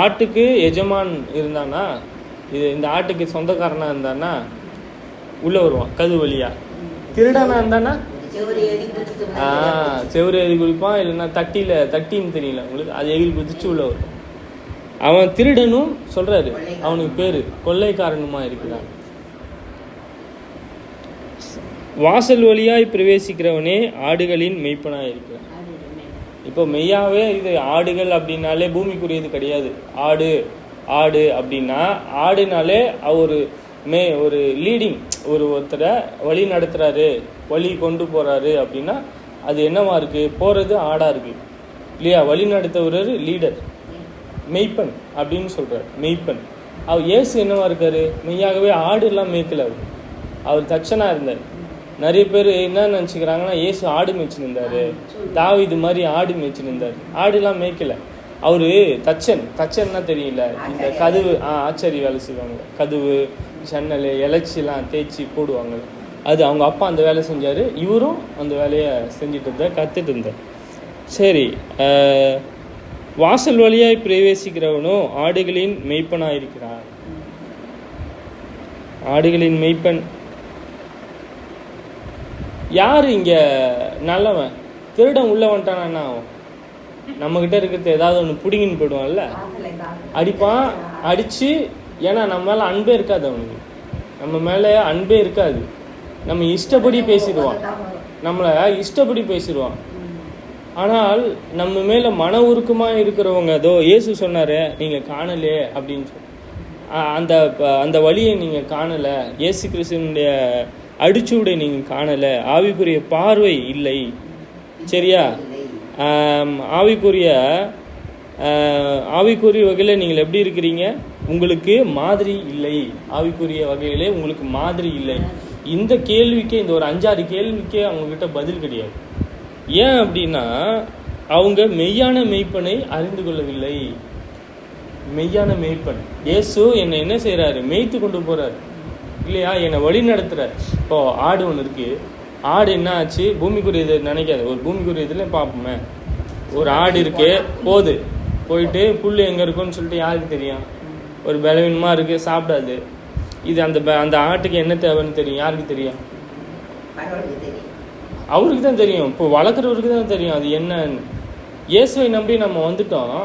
ஆட்டுக்கு எஜமான் இருந்தானா, இந்த ஆட்டுக்கு சொந்தக்காரனாக இருந்தானா உள்ளே வருவான் கது வழியா. திருடனா இருந்தானா செவரு எதி குளிப்பான், இல்லைன்னா தட்டின்னு தெரியல உங்களுக்கு, அது எகிரி குதிச்சு உள்ள வரும். அவன் திருடனும் சொல்றாரு, அவனுக்கு பேரு கொள்ளைக்காரனுமா இருக்கிறான். வாசல் வழியாய் பிரவேசிக்கிறவனே ஆடுகளின் மெய்ப்பனாய் இருக்கிறான். இப்போ மெய்யாவே இது ஆடுகள் அப்படின்னாலே பூமிக்குரியது கிடையாது. ஆடு அப்படின்னா, ஆடுனாலே ஒரு லீடிங், ஒருத்தரை வழி நடத்துறாரு, வழி கொண்டு போறாரு அப்படின்னா அது என்னவா இருக்கு? போறது ஆடா இருக்கு இல்லையா? வழி நடத்துவர் லீடர், மெய்ப்பன் அப்படின்னு சொல்றாரு. மெய்ப்பன் இயேசு என்னவா இருக்காரு? மெய்யாகவே ஆடு எல்லாம் மேய்க்கல, அவர் தச்சனா இருந்தார். நிறைய பேர் என்ன நினச்சிக்கிறாங்கன்னா, இயேசு ஆடு மேய்ச்சின்னு இருந்தாரு, தாவீது மாதிரி ஆடு மேய்ச்சின்னு இருந்தார். ஆடுலாம் மேய்க்கல, அவரு தச்சன்னா தெரியல, இந்த கதவு ஆச்சரிய வேலை செய்வாங்க, கதவு ஜன்னல் இலைச்சிலாம் தேய்ச்சி போடுவாங்க, அது அவங்க அப்பா அந்த வேலை செஞ்சார், இவரும் அந்த வேலையை செஞ்சுட்டு இருந்தார், கற்றுட்டு இருந்தார். சரி, வாசல் வழியாய் பிரவேசிக்கிறவனோ ஆடுகளின் மெய்ப்பனாயிருக்கிறார். ஆடுகளின் மெய்ப்பன் யார்? இங்கே நல்லவன். திருடன் உள்ள வந்துட்டானா ஆகும்? நம்மக்கிட்ட இருக்கிறது ஏதாவது ஒன்று பிடிங்கின்னு போயிடுவான்ல, அடிப்பான். அடித்து, ஏன்னா நம்ம மேலே அன்பே இருக்காது, அவனுக்கு நம்ம மேலே அன்பே இருக்காது, நம்ம இஷ்டப்படி பேசிடுவான், நம்மளை இஷ்டப்படி பேசிடுவான். ஆனால் நம்ம மேலே மன உருக்கமாக இருக்கிறவங்க, அதோ இயேசு சொன்னார், நீங்கள் காணலே அப்படின்னு சொல்லி, அந்த வழியை நீங்கள் காணலை, இயேசு கிறிஸ்துவனுடைய அடிச்சுவடை நீங்கள் காணலை, ஆவிக்குரிய பார்வை இல்லை, சரியா? ஆவிக்குரிய வகையில் நீங்கள் எப்படி இருக்கிறீங்க? உங்களுக்கு மாதிரி இல்லை, ஆவிக்குரிய வகையிலே உங்களுக்கு மாதிரி இல்லை. இந்த கேள்விக்கே, இந்த ஒரு 5-6 கேள்விக்கே அவங்கக்கிட்ட பதில் கிடையாது. ஏன் அப்படின்னா, அவங்க மெய்யான மெய்ப்பனை அறிந்து கொள்ளவில்லை. மெய்யான மெய்ப்பன் இயேசு என்னை என்ன செய்கிறாரு? மேய்த்து கொண்டு போகிறார் இல்லையா? என்னை வழி நடத்துகிறார். இப்போ ஆடு ஒன்று இருக்குது, ஆடு என்ன ஆச்சு? பூமிக்குரியது நினைக்காது, ஒரு பூமிக்குரியதுல பார்ப்போமே, ஒரு ஆடு இருக்கு, போகுது, போயிட்டு புல் எங்கே இருக்குன்னு சொல்லிட்டு யாருக்கு தெரியும்? ஒரு பலவீனமாக இருக்குது, சாப்பிடாது. இது அந்த ஆட்டுக்கு என்ன தேவைன்னு தெரியும், யாருக்கு தெரியும்? அவருக்கு தான் தெரியும். இப்போ வளர்க்குறவருக்கு தான் தெரியும் அது என்னன்னு. இயேசுவை நம்பி நம்ம வந்துட்டோம்,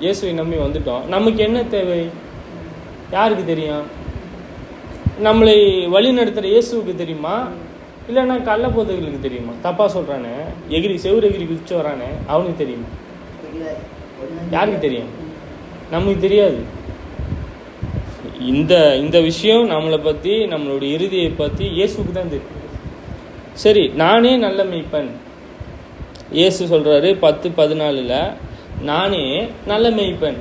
இயேசுவை நம்பி வந்துட்டோம். நமக்கு என்ன தேவை யாருக்கு தெரியும்? நம்மளை வழி நடத்துகிற இயேசுவுக்கு தெரியுமா, இல்லைன்னா கள்ளப்போதைகளுக்கு தெரியுமா? தப்பாக சொல்கிறானே, செவுறு எகிரி குதிச்சு வரானே, அவனுக்கு தெரியுமா? யாருக்கு தெரியும்? நமக்கு தெரியாது. இந்த விஷயம் நம்மளை பற்றி, நம்மளுடைய இறுதியை பற்றி இயேசுக்கு தான் தெரியும். சரி, நானே நல்ல மேய்ப்பன். இயேசு சொல்கிறாரு 10:14, நானே நல்ல மேய்ப்பன்.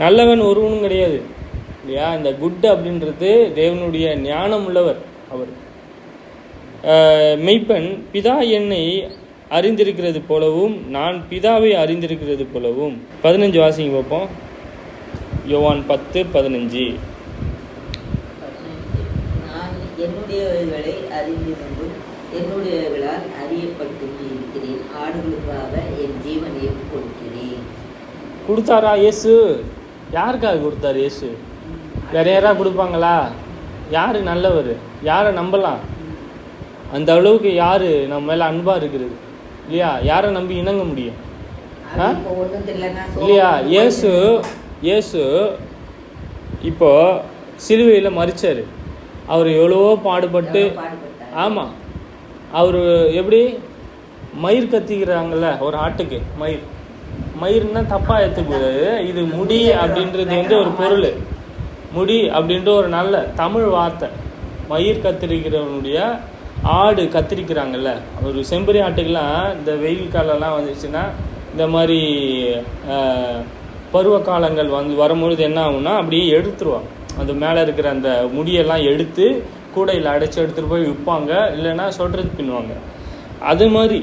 நல்லவன் ஒருவனும் கிடையாது இல்லையா? இந்த குட் அப்படின்றது தேவனுடைய ஞானம் உள்ளவர் அவர். மெய்ப்பன் பிதா என்னை அறிந்திருக்கிறது போலவும் நான் பிதாவை அறிந்திருக்கிறது போலவும். 15 வாசிங்க பார்ப்போம். யோவான் 10:15. நான் என்னுடையவைகளை அறிந்திருந்தும் என்னுடையவர்களால் அறியப்பட்டும் இருக்கிறேன். ஆடுகளுக்காக என் ஜீவனையும் கொடுக்கிறேன். கொடுத்தாரா இயேசு? யாருக்காக கொடுத்தாரு இயேசு? வேற யாராவது கொடுப்பாங்களா? யார் நல்லவர்? யாரை நம்பலாம்? அந்த அளவுக்கு யார் நம்ம மேலே அன்பாக இருக்கிறது இல்லையா? யாரை நம்பி இணங்க முடியும் இல்லையா? இயேசு இப்போ சிலுவையில் மரிச்சார். அவர் எவ்வளவோ பாடுபட்டு, ஆமாம், அவர் எப்படி மயிர் கத்திக்கிறாங்கல்ல ஒரு ஆட்டுக்கு, மயிர்னா தப்பாக எடுத்துக்கூடாது. இது முடி அப்படின்றது ஒரு பொருள். முடி அப்படின்ற ஒரு நல்ல தமிழ் வார்த்தை. மயிர் கத்திரிக்கிறவனுடைய ஆடு கத்திரிக்கிறாங்கல்ல, ஒரு செம்பரி ஆட்டுக்கெல்லாம் இந்த வெயில் காலம்லாம் வந்துச்சுன்னா, இந்த மாதிரி பருவ காலங்கள் வரும்பொழுது என்ன ஆகும்னா அப்படியே எடுத்துருவாங்க. அந்த மேலே இருக்கிற அந்த முடியெல்லாம் எடுத்து கூடையில் அடைச்சி எடுத்துகிட்டு போய் விற்பாங்க, இல்லைன்னா சொல்கிறது பின்னுவாங்க. அது மாதிரி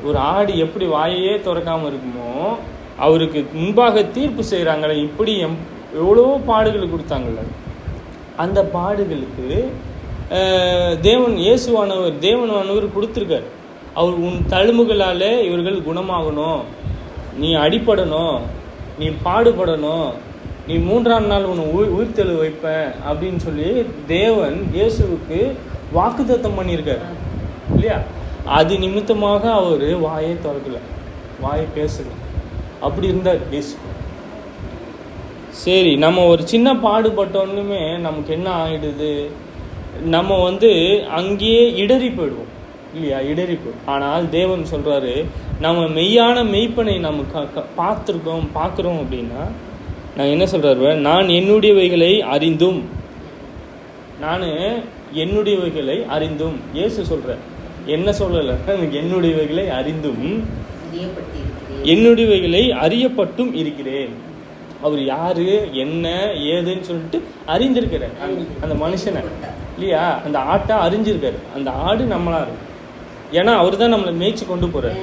ஒரு ஆடு எப்படி வாயையே திறக்காமல் இருக்குமோ, அவருக்கு முன்பாக தீர்ப்பு செய்கிறாங்களே, இப்படி எவ்வளோ பாடுகள் கொடுத்தாங்கள்ல, அந்த பாடுகளுக்கு தேவனானவர் கொடுத்துருக்கார். அவர் உன் தழும்புகளாலே இவர்கள் குணமாகணும், நீ அடிப்படணும், நீ பாடுபடணும், நீ 3ஆம் நாள் உன்னை உயிர்த்தெழு வைப்பேன் அப்படின்னு சொல்லி தேவன் இயேசுவுக்கு வாக்குத்தத்தம் பண்ணியிருக்கார் இல்லையா? அது நிமித்தமாக அவர் வாயை திறக்கல, வாயை பேசல. அப்படி இருந்தார் இயேசு. சரி, நம்ம ஒரு சின்ன பாடுபட்டோன்னுமே நமக்கு என்ன ஆகிடுது? நம்ம அங்கேயே இடறி போயிடுவோம் இல்லையா? இடறி போயிடும். ஆனால் தேவன் சொல்கிறாரு, நம்ம மெய்யான மெய்ப்பனை நம்ம பார்க்குறோம் அப்படின்னா, நான் என்ன சொல்கிறாரு, நான் என்னுடையவைகளை அறிந்தும், இயேசு சொல்கிறார், என்ன சொல்லலை, என்னுடையவைகளை அறிந்தும் என்னுடையவைகளை அறியப்பட்டும் இருக்கிறேன். அவர் யாரு என்ன ஏதுன்னு சொல்லிட்டு அறிந்திருக்கிறார் அந்த மனுஷனை இல்லையா? அந்த ஆட்டை அறிஞ்சிருக்காரு. அந்த ஆடு நம்மளா இருக்கும். ஏன்னா அவர் தான் நம்மளை மேய்ச்சி கொண்டு போறாரு.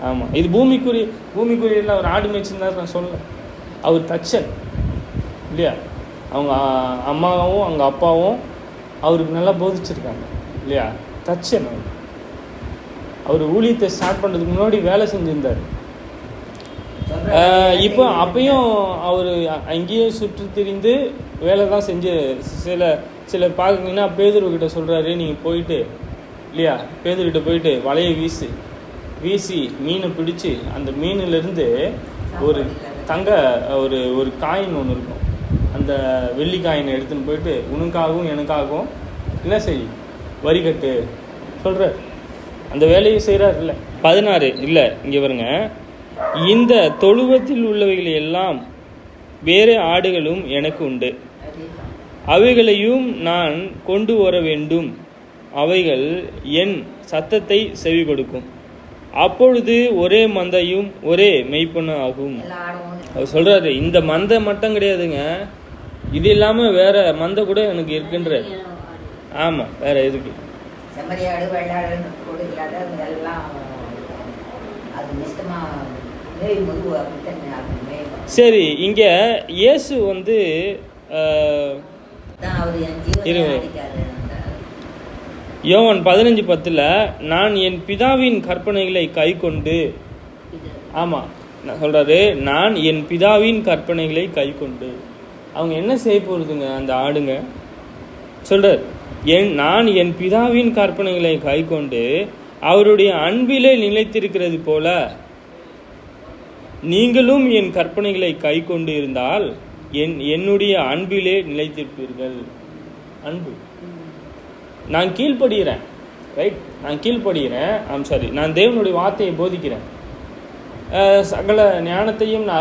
ஆமாம், இது பூமிக்குரிய அவர் ஆடு மேய்ச்சிருந்தா நான் சொல்ல. அவர் தச்சன் இல்லையா? அவங்க அம்மாவும் அவங்க அப்பாவும் அவருக்கு நல்லா போதிச்சிருக்காங்க இல்லையா? தச்சன் அவர் ஊழியத்தை ஸ்டார்ட் பண்ணுறதுக்கு முன்னாடி வேலை செஞ்சுருந்தார். இப்போ அப்பயும் அவர் அங்கேயே சுற்றி திரிந்து வேலை தான் செஞ்சு சில பார்க்குறீங்கன்னா பேதுருக்கிட்ட சொல்கிறாரு, நீங்கள் போயிட்டு இல்லையா, பேதுருக்கிட்ட போயிட்டு வலையை வீசி மீனை பிடிச்சி அந்த மீனிலேருந்து ஒரு ஒரு காயின் ஒன்று இருக்கும், அந்த வெள்ளி காயினை எடுத்துன்னு போயிட்டு உனக்காகவும் எனக்காகவும் என்ன வரிகட்டு சொல்கிறார். அந்த வேலையை செய்கிறார் இல்லை? 16 இல்லை, இங்கே பாருங்க, இந்த தொழுவத்தில் உள்ளவைகளை எல்லாம் வேறு ஆடுகளும் எனக்கு உண்டு, அவைகளையும் நான் கொண்டு வர வேண்டும், அவைகள் என் சத்தத்தை செவி கொடுக்கும், அப்பொழுது ஒரே மந்தையும் ஒரே மெய்ப்பனும் ஆகும். அவர் சொல்றாரு, இந்த மந்தை மட்டும் கிடையாதுங்க, இது இல்லாம வேற மந்தை கூட எனக்கு இருக்குன்ற. ஆமா, வேற எதுக்கு? சரி, இங்க இயேசு யோவான் 15:10 நான் என் பிதாவின் கற்பனைகளை கை கொண்டு, ஆமா, நான் சொல்கிறாரு, நான் என் பிதாவின் கற்பனைகளை கை கொண்டு. அவங்க என்ன செய்ய போகிறதுங்க அந்த ஆடுங்க? சொல்கிறார், நான் என் பிதாவின் கற்பனைகளை கை கொண்டு அவருடைய அன்பிலே நிலைத்திருக்கிறது போல நீங்களும் என் கற்பனைகளை கை கொண்டு இருந்தால் என்னுடைய அன்பிலே நிலைத்திருப்பீர்கள். அன்பு. நான் கீழ்ப்படுகிறேன், ரைட்? நான் கீழ்ப்படுகிறேன், நான் தேவனுடைய வார்த்தையை போதிக்கிறேன், சகல ஞானத்தையும் நான்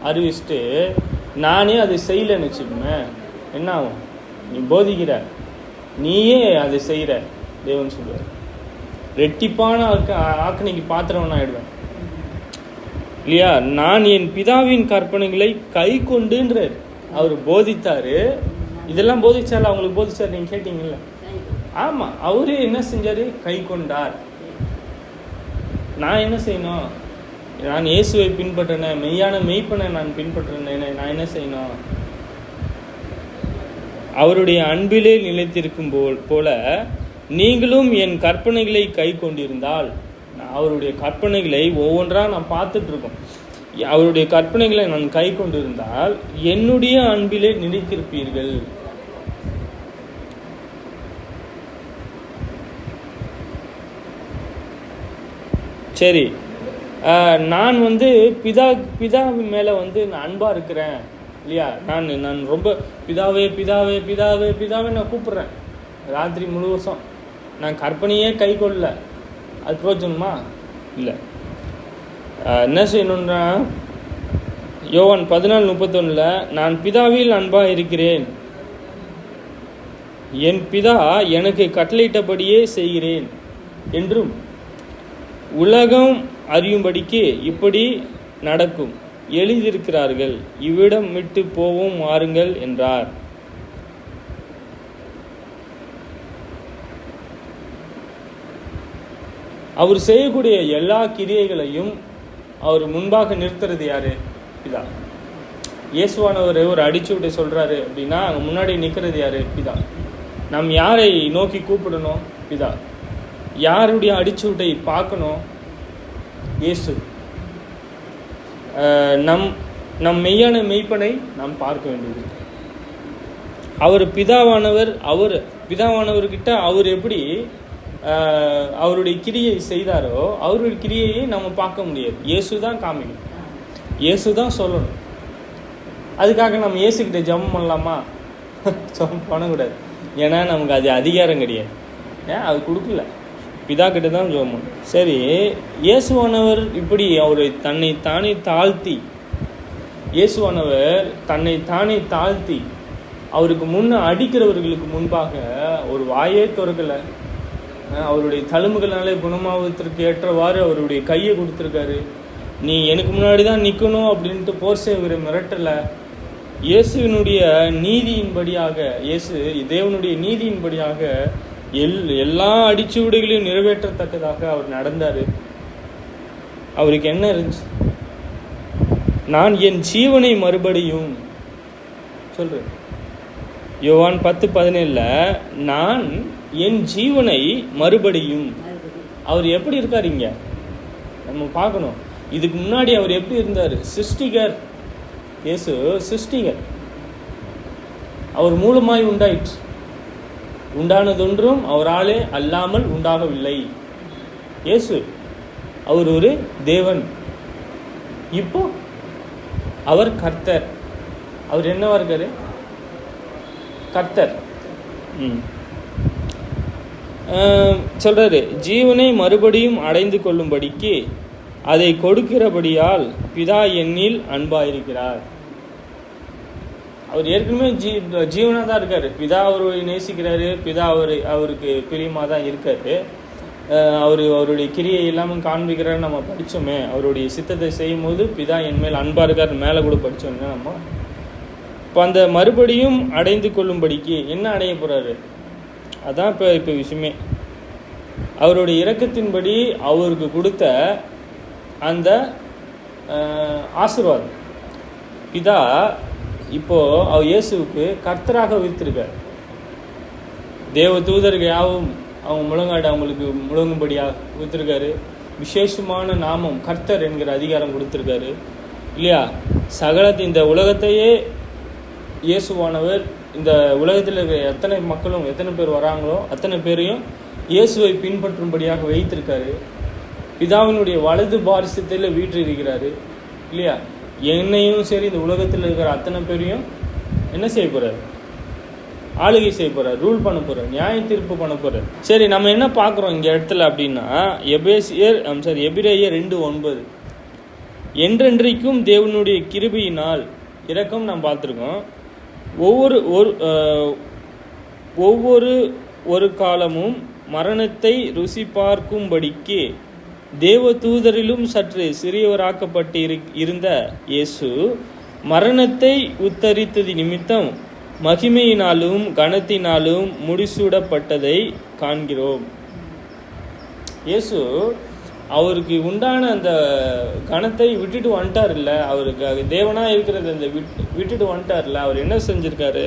அறிவிச்சுட்டு நானே அதை செய்யலைன்னு வச்சுக்கோங்க, என்ன ஆகும்? நீ போதிக்கிற, நீயே அதை செய்கிற, தேவன் சொல்லுவார், ரெட்டிப்பான ஆக்கணைக்கு பாத்திரவன் ஆயிடுவேன் இல்லையா? நான் என் பிதாவின் கற்பனைகளை கை கொண்டுன்றார். அவர் போதித்தாரு. இதெல்லாம் போதிச்சால அவங்களுக்கு போதிச்சார், நீங்க கேட்டீங்கல்ல? ஆமா, அவரு என்ன செஞ்சாரு? கை கொண்டார். நான் என்ன செய்யணும்? நான் இயேசுவை பின்பற்றினேன், மெய்யான மெய்ப்பனை நான் பின்பற்றினேன், நான் என்ன செய்யணும்? அவருடைய அன்பிலே நிலைத்திருக்கும் போல நீங்களும் என் கற்பனைகளை கை கொண்டிருந்தால், அவருடைய கற்பனைகளை ஒவ்வொன்றா நான் பார்த்துட்டு இருக்கோம், அவருடைய கற்பனைகளை நான் கை கொண்டிருந்தால் என்னுடைய அன்பிலே நிலைத்திருப்பீர்கள். சரி, நான் பிதா மேலே நான் அன்பாக இருக்கிறேன் இல்லையா? நான் ரொம்ப பிதாவே பிதாவே பிதாவே பிதாவே நான் கூப்பிட்றேன் ராத்திரி முழுவதும். நான் கற்பனையே கை கொள்ளல, அது பிரயோஜனமா? இல்லை. என்ன செய்யணும்னா, யோவான் 14:31 நான் பிதாவில் அன்பாக இருக்கிறேன், என் பிதா எனக்கு கட்டளையிட்டபடியே செய்கிறேன் என்றும் உலகம் அறியும்படிக்கு இப்படி நடக்கும் எழுதியிருக்கிறார்கள், இவ்விடம் விட்டு போவோம் வாருங்கள் என்றார். அவர் செய்யக்கூடிய எல்லா கிரியைகளையும் அவர் முன்பாக நிறுத்துறது யாரு? பிதா. இயேசுவானவர் ஒரு அடிச்சுவிட்டை சொல்றாரு அப்படின்னா அங்க முன்னாடி நிற்கிறது யாரு? பிதா. நாம் யாரை நோக்கி கூப்பிடணும்? பிதா. யாருடைய அடிச்சுவிட்டை பார்க்கணும்? இயேசு. நம் மெய்யான மெய்ப்பனை நாம் பார்க்க வேண்டியது. அவர் பிதாவானவர்கிட்ட அவர் எப்படி அவருடைய கிரியை செய்தாரோ அவருடைய கிரியையை நம்ம பார்க்க முடியாது. இயேசு தான் காமிக்கணும், இயேசு தான் சொல்லணும். அதுக்காக நம்ம இயேசுக்கிட்ட ஜெபம் பண்ணலாமா? ஜெபம் பண்ணக்கூடாது. ஏன்னா நமக்கு அது அதிகாரம் கிடையாது. ஏன் அது கொடுக்கல, பிதா கிட்ட தான் ஜெபம் பண்ணணும். சரி, இயேசுவானவர் இப்படி அவரை தன்னை தானே தாழ்த்தி அவருக்கு முன்ன அடிக்கிறவர்களுக்கு முன்பாக ஒரு வாயே திறக்கலை. அவருடைய தழும்புகளாலே குணமாவதற்கு ஏற்றவாறு அவருடைய கையை கொடுத்துருக்காரு. நீ எனக்கு முன்னாடி தான் நிற்கணும் அப்படின்ட்டு போர் செய்கிற மிரட்டலை. இயேசுவினுடைய நீதியின்படியாக, தேவனுடைய நீதியின்படியாக எல்லா அடிச்சுவடுகளையும் நிறைவேற்றத்தக்கதாக அவர் நடந்தார். அவருக்கு என்ன இருந்துச்சு? நான் என் ஜீவனை மறுபடியும் சொல்றேன். யோவான் 10:17 நான் என் ஜீவனை மறுபடியும். அவர் எப்படி இருக்கார் இங்க நம்ம பார்க்கணும். இதுக்கு முன்னாடி அவர் எப்படி இருந்தார்? சிருஷ்டிகர். இயேசு சிருஷ்டிகர். அவர் மூலமாய் உண்டாயிற்று. உண்டானதொன்றும் அவராலே அல்லாமல் உண்டாகவில்லை. இயேசு அவர் ஒரு தேவன். இப்போ அவர் கர்த்தர். அவர் என்னவா இருக்காரு? கர்த்தர். சொல்றாரு, ஜீவனை மறுபடியும் அடைந்து கொள்ளும்படிக்கு அதை கொடுக்கிறபடியால் பிதா என்னில் அன்பாயிருக்கிறார். அவர் ஏற்கனவே ஜீவனாக தான் இருக்காரு. பிதா அவரை நேசிக்கிறாரு. பிதா அவருக்கு பிரியமாக தான் இருக்காரு. அவருடைய கிரியை எல்லாமே காண்பிக்கிறாரு. நம்ம படித்தோமே, அவருடைய சித்தத்தை செய்யும் போது பிதா என் மேல் அன்பாக இருக்கார். மேலே கூட படித்தோம்னா நம்ம இப்போ அந்த மறுபடியும் அடைந்து கொள்ளும்படிக்கு என்ன அடைய போகிறாரு? அதான் இப்போ விஷயமே. அவருடைய இரக்கத்தின்படி அவருக்கு கொடுத்த அந்த ஆசீர்வாதம் பிதா இப்போ அவர் இயேசுவுக்கு கர்த்தராக வைத்திருக்கார். தேவ தூதர்கள் யாவும் அவங்க முழங்காடு அவங்களுக்கு முழங்கும்படியாக வைத்திருக்காரு. விசேஷமான நாமம் கர்த்தர் என்கிற அதிகாரம் கொடுத்துருக்காரு இல்லையா? இந்த உலகத்தையே இயேசுவானவர் இந்த உலகத்தில் இருக்கிற எத்தனை மக்களும் எத்தனை பேர் வராங்களோ அத்தனை பேரையும் இயேசுவை பின்பற்றும்படியாக வைத்திருக்காரு. பிதாவினுடைய வலது பாரிசத்தில் வீற்றிருக்கிறாரு இல்லையா? என்னையும் சரி இந்த உலகத்தில் இருக்கிற அத்தனை பேரையும் என்ன செய்ய போறாரு? ஆளுகை செய்ய போறார், ரூல் பண்ண போறார், நியாய தீர்ப்பு பண்ண போறார். சரி, நம்ம என்ன பார்க்குறோம் இங்க இடத்துல அப்படின்னா எபிரேயர் 2:9 என்றென்றைக்கும் தேவனுடைய கிருபையினால் இரக்கம் நாம் பார்த்துருக்கோம். ஒவ்வொரு காலமும் மரணத்தை ருசி பார்க்கும்படிக்கு தேவ தூதரிலும் சற்று சிறியவராக்கப்பட்டு இருந்த இயேசு மரணத்தை உத்தரித்தது நிமித்தம் மகிமையினாலும் கனத்தினாலும் முடிசூடப்பட்டதை காண்கிறோம். இயேசு அவருக்கு உண்டான அந்த கணத்தை விட்டுட்டு வந்துட்டார் இல்லை, அவருக்கு தேவனாக இருக்கிறது அந்த விட்டுட்டு வந்துட்டார்ல. அவர் என்ன செஞ்சுருக்காரு?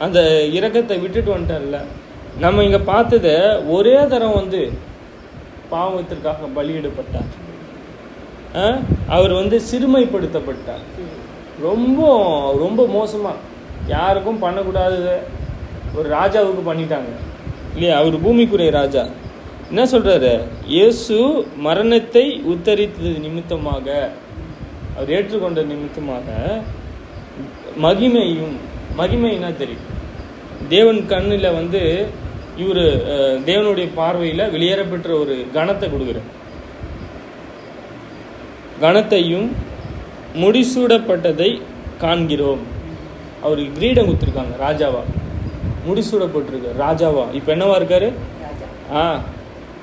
அந்த இரக்கத்தை விட்டுட்டு வந்துட்டார்ல. நம்ம இங்கே பார்த்தது ஒரே தரம் பாவத்திற்காக பலியிடப்பட்டார். அவர் சிறுமைப்படுத்தப்பட்டார். ரொம்ப ரொம்ப மோசமாக யாருக்கும் பண்ணக்கூடாதது ஒரு ராஜாவுக்கு பண்ணிட்டாங்க இல்லையா? அவர் பூமிக்குரிய ராஜா. என்ன சொல்றாரு? இயேசு மரணத்தை உத்தரித்தது நிமித்தமாக, அவர் ஏற்றுக்கொண்ட நிமித்தமாக மகிமைன்னா தெரியும். தேவன் கண்ணில் இவர் தேவனுடைய பார்வையில் வெளியேறப்பெற்ற ஒரு கணத்தை கொடுக்குறார். கணத்தையும் முடிசூடப்பட்டதை காண்கிறோம். அவருக்கு கிரீடம் கொடுத்துருக்காங்க ராஜாவா, முடிசூடப்பட்டிருக்கார் ராஜாவா. இப்போ என்னவா இருக்காரு?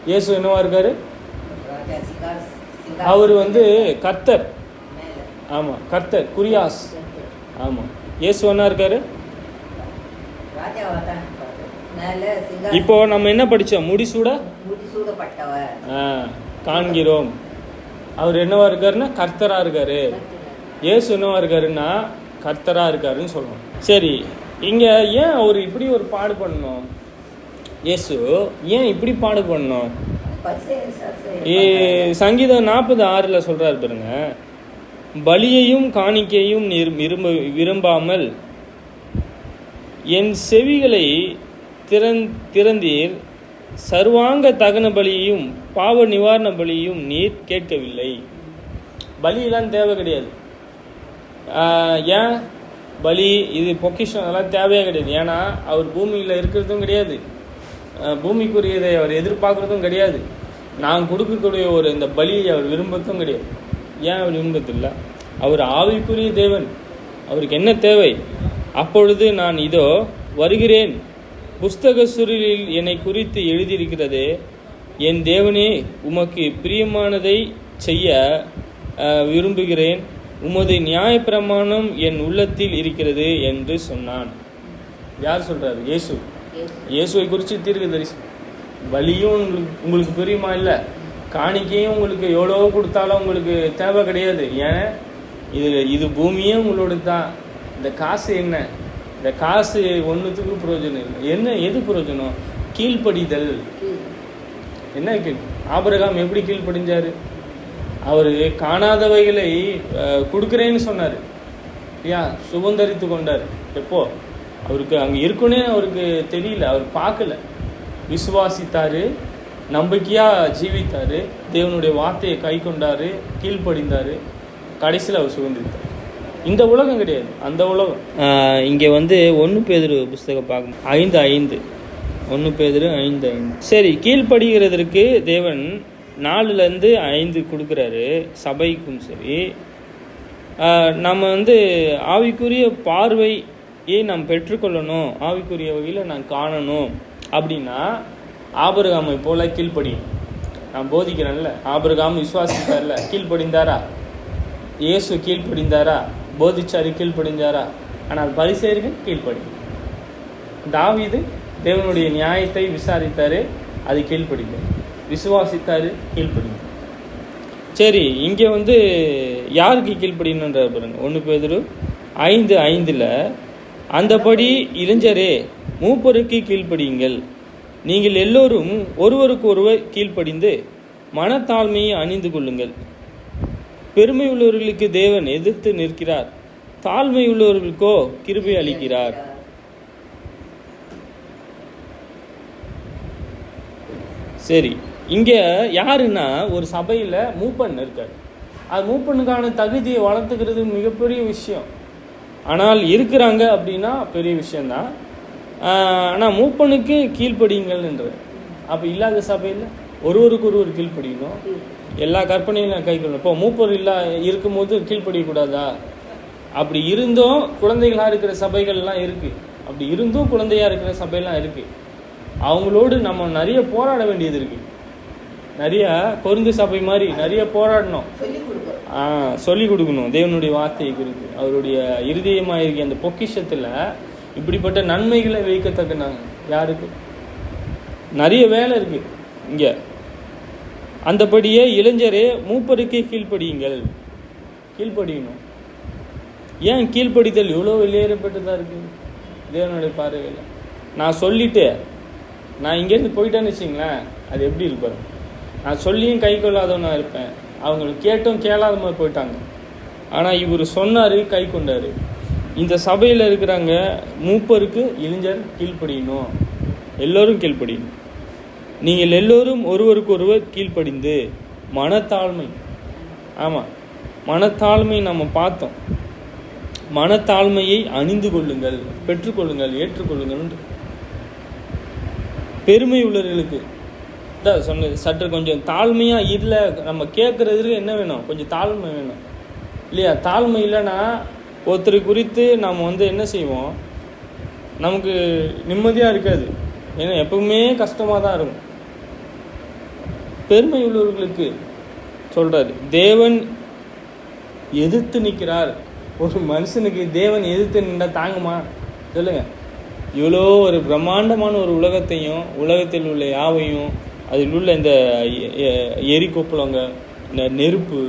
இயேசு என்னவா இருக்காரு? அவர் கர்த்தர். ஆமா, கர்த்தர் குரியாஸ். ஆமா, இயேசு என்ன இருக்காரு? இப்போ நம்ம என்ன படிச்சோம்? முடிசூடப்பட்டவர் காண்கிறோம். அவர் என்னவா இருக்காருன்னா கர்த்தரா இருக்காரு. இயேசு என்னவா இருக்காருன்னா கர்த்தரா இருக்காருன்னு சொல்றோம். சரி, இங்க ஏன் அவர் இப்படி ஒரு பாடு பண்ணணும்? இயேசு ஏன் இப்படி பாடு பண்ணணும்? சங்கீதம் 40:6 சொல்றாரு பாருங்க, பலியையும் காணிக்கையும் விரும்பாமல் என் செவிகளை திறந்தீர், சர்வாங்க தகன பலியையும் பாவ நிவாரண பலியையும் நீர் கேட்கவில்லை. பலியெல்லாம் தேவை கிடையாது. ஏன் பலி இது பொக்கிஷம் அதெல்லாம் தேவையே கிடையாது. ஏன்னா அவர் பூமியில் இருக்கிறதும் கிடையாது, பூமிக்குரியதை அவர் எதிர்பார்க்குறதும் கிடையாது. நான் கொடுக்கக்கூடிய ஒரு இந்த பலியை அவர் விரும்பத்தும் கிடையாது. ஏன் அவர் விரும்பத்தில்லை? அவர் ஆவிக்குரிய தேவன், அவருக்கு என்ன தேவை? அப்பொழுது நான் இதோ வருகிறேன், புஸ்தக சுருளில் என்னை குறித்து எழுதியிருக்கிறது, என் தேவனே உமக்கு பிரியமானதை செய்ய விரும்புகிறேன், உமது நியாயப்பிரமாணம் என் உள்ளத்தில் இருக்கிறது என்று சொன்னான். யார் சொல்றாரு? இயேசு. இயேசுவை குறித்து தீர்க்கதரிசி. பலியும் உங்களுக்கு பிரியமா இல்லை, காணிக்கையும் உங்களுக்கு எவ்வளோ கொடுத்தாலும் உங்களுக்கு தேவை கிடையாது. ஏன் இது பூமியே உங்களோட தான். இந்த காசு என்ன? இந்த காசு ஒன்றுத்துக்கு பிரயோஜனம் இல்லை. எது பிரயோஜனம்? கீழ்ப்படிதல். என்ன ஆபிரகாம் எப்படி கீழ்ப்படிஞ்சாரு? அவர் காணாதவைகளை கொடுக்குறேன்னு சொன்னார் இல்லையா? சுதந்தரித்து கொண்டார். எப்போ? அவருக்கு அங்கே இருக்குன்னே அவருக்கு தெரியல, அவர் பார்க்கல. விசுவாசித்தாரு, நம்பிக்கையாக ஜீவித்தார், தேவனுடைய வார்த்தையை கை கொண்டாரு, கீழ்ப்படிந்தார், கடைசியில் அவர் சுதந்திரித்தார். இந்த உலகம் கிடையாது, அந்த உலகம். இங்கே 1 பேதுரு புஸ்தகம் பார்க்கணும் 5:5. 1 பேதுரு 5:5. சரி, கீழ்ப்படுகிறதற்கு தேவன் 4-5 கொடுக்குறாரு சபைக்கும். சரி, நம்ம ஆவிக்குரிய பார்வையை நாம் பெற்றுக்கொள்ளணும், ஆவிக்குரிய வகையில் நான் காணணும் அப்படின்னா ஆபிரகாமை போல கீழ்ப்படியும். நான் போதிக்கிறேன்ல, ஆபிரகாம் விசுவாசித்தார்ல, கீழ்ப்படிந்தாரா? இயேசு கீழ்ப்படிந்தாரா? போதிச்சாரு, கீழ்ப்படிந்தாரா? ஆனால் பரிசேயர்கள் கீழ்ப்படி. தாவீது தேவனுடைய நியாயத்தை விசாரித்தாரு, அது கீழ்ப்படிந்தார். விசுவாசித்தாரு, கீழ்ப்படிந்தார். சரி, இங்கே யாருக்கு கீழ்ப்படியணுன்ற பாருங்க. 1 பேதுரு 5:5 அந்தபடி இளைஞரே மூப்பருக்கு கீழ்ப்படியுங்கள், நீங்கள் எல்லோரும் ஒருவருக்கு ஒருவர் கீழ்ப்படிந்து மனத்தாழ்மையை அணிந்து கொள்ளுங்கள். பெருமை உள்ளவர்களுக்கு தேவன் எதிர்த்து நிற்கிறார், தாழ்மை உள்ளவர்களுக்கோ கிருபை அளிக்கிறார். சரி, இங்க யாருன்னா ஒரு சபையில மூப்பன் இருக்காரு. அது மூப்பனுக்கான தகுதியை வளர்த்துக்கிறது மிகப்பெரிய விஷயம். ஆனால் இருக்கிறாங்க அப்படின்னா பெரிய விஷயம்தான். ஆனால் மூப்பனுக்கு கீழ்ப்படிங்கள்ன்றது. அப்போ இல்லாத சபையில் ஒருவருக்கு ஒருவர் கீழ்ப்படிக்கணும், எல்லா கற்பனையும் கை கொள்ளணும். இப்போ மூப்பர் இருக்கும்போது கீழ்ப்படியக்கூடாதா? அப்படி இருந்தும் குழந்தைகளாக இருக்கிற சபைகள்லாம் இருக்குது. அப்படி இருந்தும் குழந்தையாக இருக்கிற சபையெல்லாம் இருக்குது. அவங்களோடு நம்ம நிறைய போராட வேண்டியது இருக்குது. நிறைய கொரிந்து சபை மாதிரி நிறைய போராடணும், சொல்லி கொடுக்கணும் தேவனுடைய வார்த்தையை குறித்து. அவருடைய இருதயமாக இருக்க அந்த பொக்கிஷத்தில் இப்படிப்பட்ட நன்மைகளை வைக்கத்தக்கனாங்க. யாருக்கு நிறைய வேலை இருக்குது இங்கே. அந்தபடியே இளைஞரே மூப்பருக்கே கீழ்ப்படியுங்கள். கீழ்ப்படியணும். ஏன் கீழ்ப்படிதல் இவ்வளோ வெளியேறப்பட்டுதான் இருக்குது தேவனுடைய பார்வையில்? நான் சொல்லிட்டு நான் இங்கேருந்து போயிட்டேன்னு வச்சிங்களேன், அது எப்படி இருப்பாரு? நான் சொல்லியும் கை கொள்ளாதவனா இருப்பேன். அவங்களுக்கு கேட்டும் கேளாத மாதிரி போயிட்டாங்க. ஆனால் இவர் சொன்னார், கை கொண்டார். இந்த சபையில் இருக்கிறாங்க, மூப்பருக்கு இளைஞர் கீழ்ப்படியணும், எல்லோரும் கீழ்ப்படியணும். நீங்கள் எல்லோரும் ஒருவருக்கு ஒருவர் கீழ்ப்படிந்து மனத்தாழ்மை. ஆமாம், மனத்தாழ்மை நம்ம பார்த்தோம். மனத்தாழ்மையை அணிந்து கொள்ளுங்கள், பெற்றுக்கொள்ளுங்கள், ஏற்றுக்கொள்ளுங்கள். பெருமை உள்ளவர்களுக்கு தான் சொன்னது. சற்று கொஞ்சம் தாழ்மையாக இல்லை. நம்ம கேட்குறதுக்கு என்ன வேணும்? கொஞ்சம் தாழ்மை வேணும் இல்லையா? தாழ்மை இல்லைன்னா ஒருத்தர் குறித்து நம்ம என்ன செய்வோம், நமக்கு நிம்மதியாக இருக்காது. ஏன்னா எப்பவுமே கஷ்டமாக தான் இருக்கும். பெருமை உள்ளவர்களுக்கு சொல்கிறாரு, தேவன் எதிர்த்து நிற்கிறார். ஒரு மனுஷனுக்கு தேவன் எதிர்த்து நின்றா தாங்குமா? சொல்லுங்க. இவ்வளோ ஒரு பிரம்மாண்டமான ஒரு உலகத்தையும் உலகத்தில் உள்ள யாவையும் அதில் உள்ள இந்த எரிகொப்பளங்க, இந்த நெருப்பு,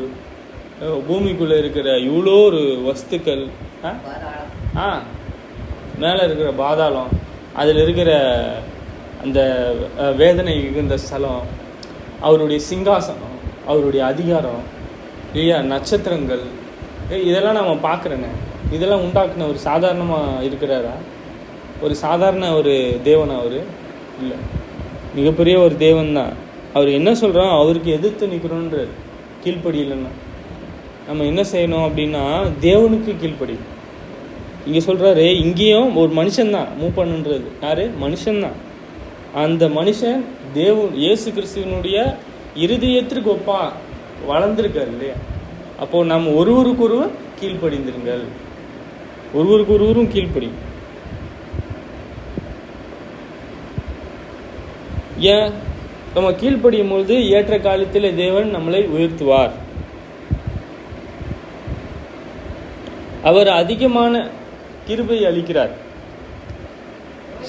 பூமிக்குள்ளே இருக்கிற இவ்வளோ ஒரு வஸ்துக்கள், மேலே இருக்கிற பாதாளம், அதில் இருக்கிற அந்த வேதனை மிகுந்த ஸ்தலம், அவருடைய சிங்காசனம், அவருடைய அதிகாரம் இல்லையா, நட்சத்திரங்கள், இதெல்லாம் நம்ம பார்க்குறேங்க. இதெல்லாம் உண்டாக்குன ஒரு சாதாரணமாக இருக்கிறாரா? ஒரு சாதாரண ஒரு தேவன் அவர் இல்லை, மிகப்பெரிய ஒரு தேவன் தான். அவர் என்ன சொல்கிறோம், அவருக்கு எதிர்த்து நிற்கிறோன்றார். கீழ்ப்படி இல்லைன்னா நம்ம என்ன செய்யணும் அப்படின்னா தேவனுக்கு கீழ்ப்படி. இங்கே சொல்கிறாரு, இங்கேயும் ஒரு மனுஷன்தான் மூப்பன்ன்றது. யார்? மனுஷன்தான். அந்த மனுஷன் இயேசு கிறிஸ்துவனுடைய இருதயத்திற்கு ஒப்பா வளர்ந்துருக்கார் இல்லையா? அப்போது நம்ம ஒருவருக்கு ஒருவர் கீழ்ப்படிந்திருங்கள், ஒருவருக்கு ஒருவரும் கீழ்ப்படி. ஏன் நம்ம கீழ்ப்படியும் பொழுது ஏற்ற காலத்தில் தேவன் நம்மளை உயர்த்துவார். அவர் அதிகமான கிருபை அளிக்கிறார்.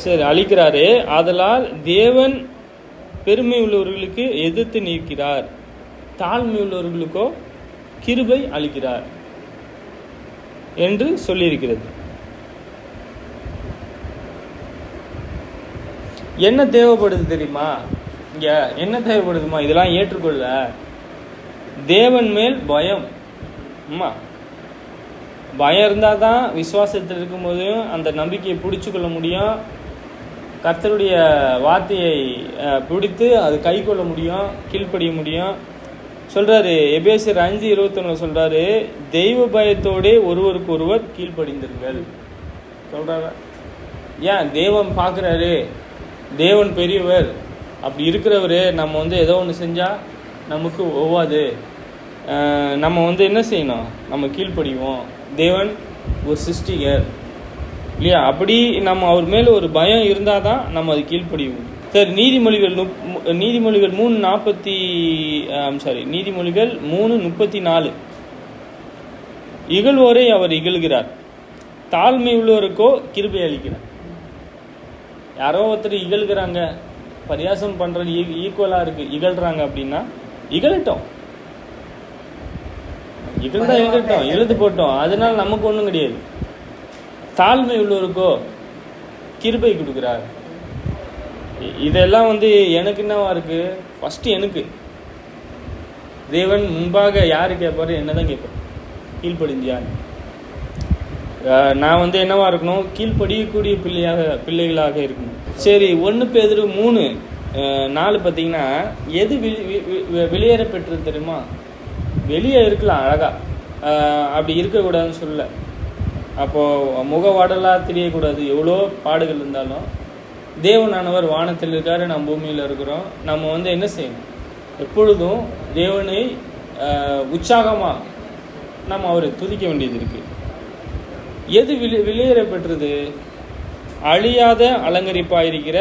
சரி, அளிக்கிறாரே, ஆதலால் தேவன் பெருமை உள்ளவர்களுக்கு எதிர்த்து நிற்கிறார், தாழ்மை உள்ளவர்களுக்கோ கிருபை அளிக்கிறார் என்று சொல்லியிருக்கிறது. என்ன தேவைப்படுது தெரியுமா? இங்க என்ன தேவைப்படுதுமா? இதெல்லாம் ஏற்றுக்கொள்ள தேவன் மேல் பயம். பயம் இருந்தால் தான் விசுவாசத்தில் இருக்கும்போதும் அந்த நம்பிக்கையை பிடிச்சு கொள்ள முடியும். கர்த்தருடைய வார்த்தையை பிடித்து அது கை கொள்ள முடியும், கீழ்ப்படிய முடியும். சொல்றாரு எபேசியர் 5:21 சொல்றாரு, தெய்வ பயத்தோடே ஒருவருக்கு ஒருவர் கீழ்ப்படிந்திருங்கள் சொல்றாரு. ஏன்? தேவன் பார்க்குறாரு, தேவன் பெரியவர். அப்படி இருக்கிறவரு நம்ம ஏதோ ஒன்று செஞ்சால் நமக்கு ஒவ்வாது. நம்ம என்ன செய்யணும்? நம்ம கீழ்ப்படிவோம். தேவன் ஒரு சிருஷ்டிகர் இல்லையா? அப்படி நம்ம அவர் மேலே ஒரு பயம் இருந்தால் தான் நம்ம அது கீழ்ப்படிவோம். சரி, நீதிமொழிகள் 3:34 இகழ்வோரை அவர் இகழ்கிறார், தாழ்மை உள்ளவருக்கோ கிருபை அளிக்கிறார். யாரோ ஒருத்தர் இகழ்கிறாங்க, பரியாசம் பண்ணுறது ஈக்குவலாக இருக்குது, இகழ்கிறாங்க அப்படின்னா இகழட்டும், இகழ்ந்தோம், எழுது போட்டோம், அதனால நமக்கு ஒன்றும் கிடையாது. தாழ்மை உள்ளவருக்கோ கிருபை கொடுக்குறார். இதெல்லாம் எனக்கு என்னவா இருக்குது? ஃபஸ்ட்டு எனக்கு தேவன் முன்பாக யாரு கேட்பாரு? என்னதான் கேட்பார்? கீழ்ப்படிஞ்சியா? நான் என்னவா இருக்கணும்? கீழ்ப்படியக்கூடிய பிள்ளைகளாக இருக்கணும். சரி, 1 பேதுரு 3:4 பார்த்தீங்கன்னா எது வெளியேற பெற்றது தெரியுமா? வெளியே இருக்கலாம் அழகா, அப்படி இருக்கக்கூடாதுன்னு சொல்ல. அப்போது முகவாடலாக தெரியக்கூடாது. எவ்வளோ பாடுகள் இருந்தாலும் தேவனானவர் வானத்தில் இருக்காரு, நம்ம பூமியில் இருக்கிறோம். நம்ம என்ன செய்யணும்? எப்பொழுதும் தேவனை உற்சாகமாக நம்ம அவரை துதிக்க வேண்டியது இருக்குது. எது வெளியேற பெற்றது? அழியாத அலங்கரிப்பாயிருக்கிற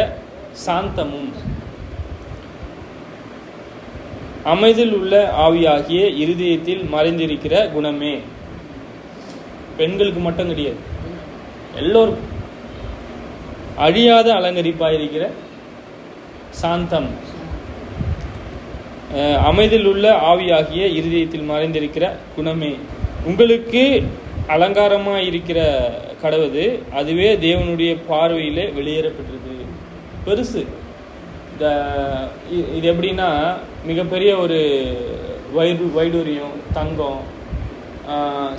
சாந்தமும் அமைதியில் உள்ள ஆவியாகிய இருதயத்தில் மறைந்திருக்கிற குணமே. பெண்களுக்கு மட்டும் கிடையாது, எல்லோருக்கும். அழியாத அலங்கரிப்பாயிருக்கிற சாந்தம், அமைதியில் உள்ள ஆவியாகிய இருதயத்தில் மறைந்திருக்கிற குணமே. உங்களுக்கு அலங்காரமாக இருக்கிற கடவுது, அதுவே தேவனுடைய பார்வையில் வெளியேறப்பட்டது. பெருசு. இது எப்படின்னா, மிகப்பெரிய ஒரு வைடூரியம், தங்கம்,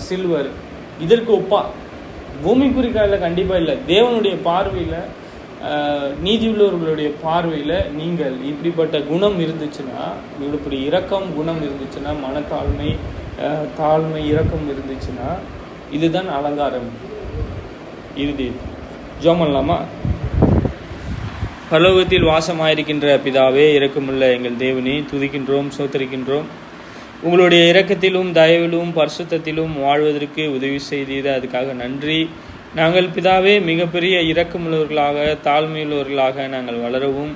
சில்வர், இதற்கு ஒப்பா பூமிக்குறிக்கால கண்டிப்பாக இல்லை. தேவனுடைய பார்வையில், நீதி உள்ளவர்களுடைய பார்வையில் நீங்கள் இப்படிப்பட்ட குணம் இருந்துச்சுன்னா, இப்படி இரக்கம் குணம் இருந்துச்சுன்னா, மனத்தாழ்மை, தாழ்மை, இரக்கம் இருந்துச்சுன்னா, இதுதான் அலங்காரம். இறுதி ஜெபம் பண்ணலாமா? பரலோகத்தில் வாசமாயிருக்கின்ற பிதாவே, இரக்கமுள்ள எங்கள் தேவனே, துதிக்கின்றோம், சோத்தரிக்கின்றோம். உங்களுடைய இரக்கத்திலும் தயவிலும் பரிசுத்தத்திலும் வாழ்வதற்கு உதவி செய்தீர். அதுக்காக நன்றி. நாங்கள் பிதாவே மிகப்பெரிய இரக்கமுள்ளவர்களாக, தாழ்மையுள்ளவர்களாக நாங்கள் வளரவும்,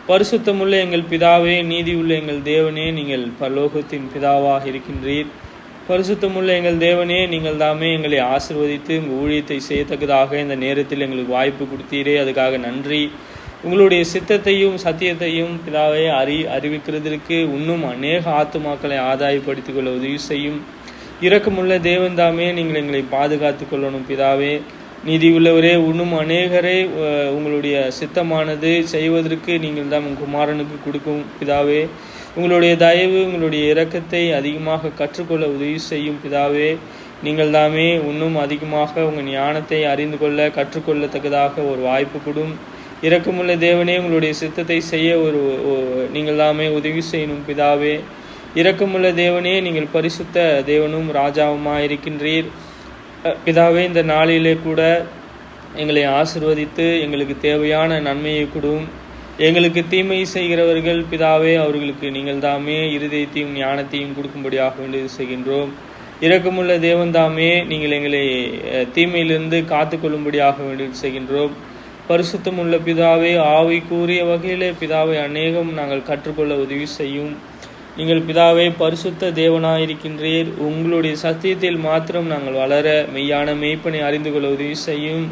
பரிசுத்தமுள்ள எங்கள் பிதாவே, நீதி உள்ள எங்கள் தேவனே, நீங்கள் பரலோகத்தின் பிதாவாக இருக்கின்றீர். பரிசுத்தமுள்ள எங்கள் தேவனே, நீங்கள் தாமே எங்களை ஆசீர்வதித்து உங்கள் ஊழியத்தை செய்யத்தக்கதாக இந்த நேரத்தில் எங்களுக்கு வாய்ப்பு கொடுத்தீரே. அதுக்காக நன்றி. உங்களுடைய சித்தத்தையும் சத்தியத்தையும் பிதாவை அறிவிக்கிறதற்கு இன்னும் அநேக ஆத்துமாக்களை ஆதாயப்படுத்திக் கொள்ள உதவி செய்யும். இரக்கமுள்ள தேவன் தாமே நீங்கள் எங்களை பாதுகாத்து கொள்ளணும் பிதாவே. நீதி உள்ளவரே, இன்னும் அநேகரை உங்களுடைய சித்தமானது செய்வதற்கு நீங்கள் தான் உங்கள் குமாரனுக்கு கொடுக்கும் பிதாவே. உங்களுடைய தயவு, உங்களுடைய இரக்கத்தை அதிகமாக கற்றுக்கொள்ள உதவி செய்யும் பிதாவே. நீங்கள் தாமே இன்னும் அதிகமாக உங்கள் ஞானத்தை அறிந்து கொள்ள கற்றுக்கொள்ளத்தக்கதாக ஒரு வாய்ப்பு கொடும். இரக்கமுள்ள தேவனே, உங்களுடைய சித்தத்தை செய்ய நீங்கள் தாமே உதவி செய்யணும் பிதாவே. இரக்கமுள்ள தேவனே, நீங்கள் பரிசுத்த தேவனும் ராஜாவுமாக இருக்கின்றீர் பிதாவே. இந்த நாளிலே கூட எங்களை ஆசிர்வதித்து எங்களுக்கு தேவையான நன்மையை கொடும். எங்களுக்கு தீமை செய்கிறவர்கள் பிதாவே, அவர்களுக்கு நீங்கள் தாமே இருதயத்தையும் ஞானத்தையும் கொடுக்கும்படியாக வேண்டியது செய்கின்றோம். இரக்கமுள்ள தேவன் தாமே, நீங்கள் எங்களை தீமையிலிருந்து காத்து கொள்ளும்படியாக வேண்டியது செய்கின்றோம். பரிசுத்தமுள்ள பிதாவே, ஆவி கூறிய வகையிலே பிதாவை அநேகம் நாங்கள் கற்றுக்கொள்ள உதவி செய்யும். நீங்கள் பிதாவே பரிசுத்த தேவனாயிருக்கின்றீர். உங்களுடைய சத்தியத்தில் மாத்திரம் நாங்கள் வளர மெய்யான மெய்ப்பனை அறிந்து கொள்ள உதவி செய்யும்.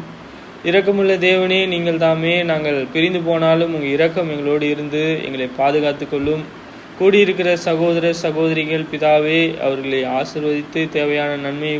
இரக்கமுள்ள தேவனே, நீங்கள் தாமே நாங்கள் பிரிந்து போனாலும் உங்கள் இரக்கம் எங்களோடு இருந்து எங்களை பாதுகாத்து கொள்ளும். கூடியிருக்கிற சகோதர சகோதரிகள் பிதாவே, அவர்களை ஆசீர்வதித்து தேவையான நன்மையை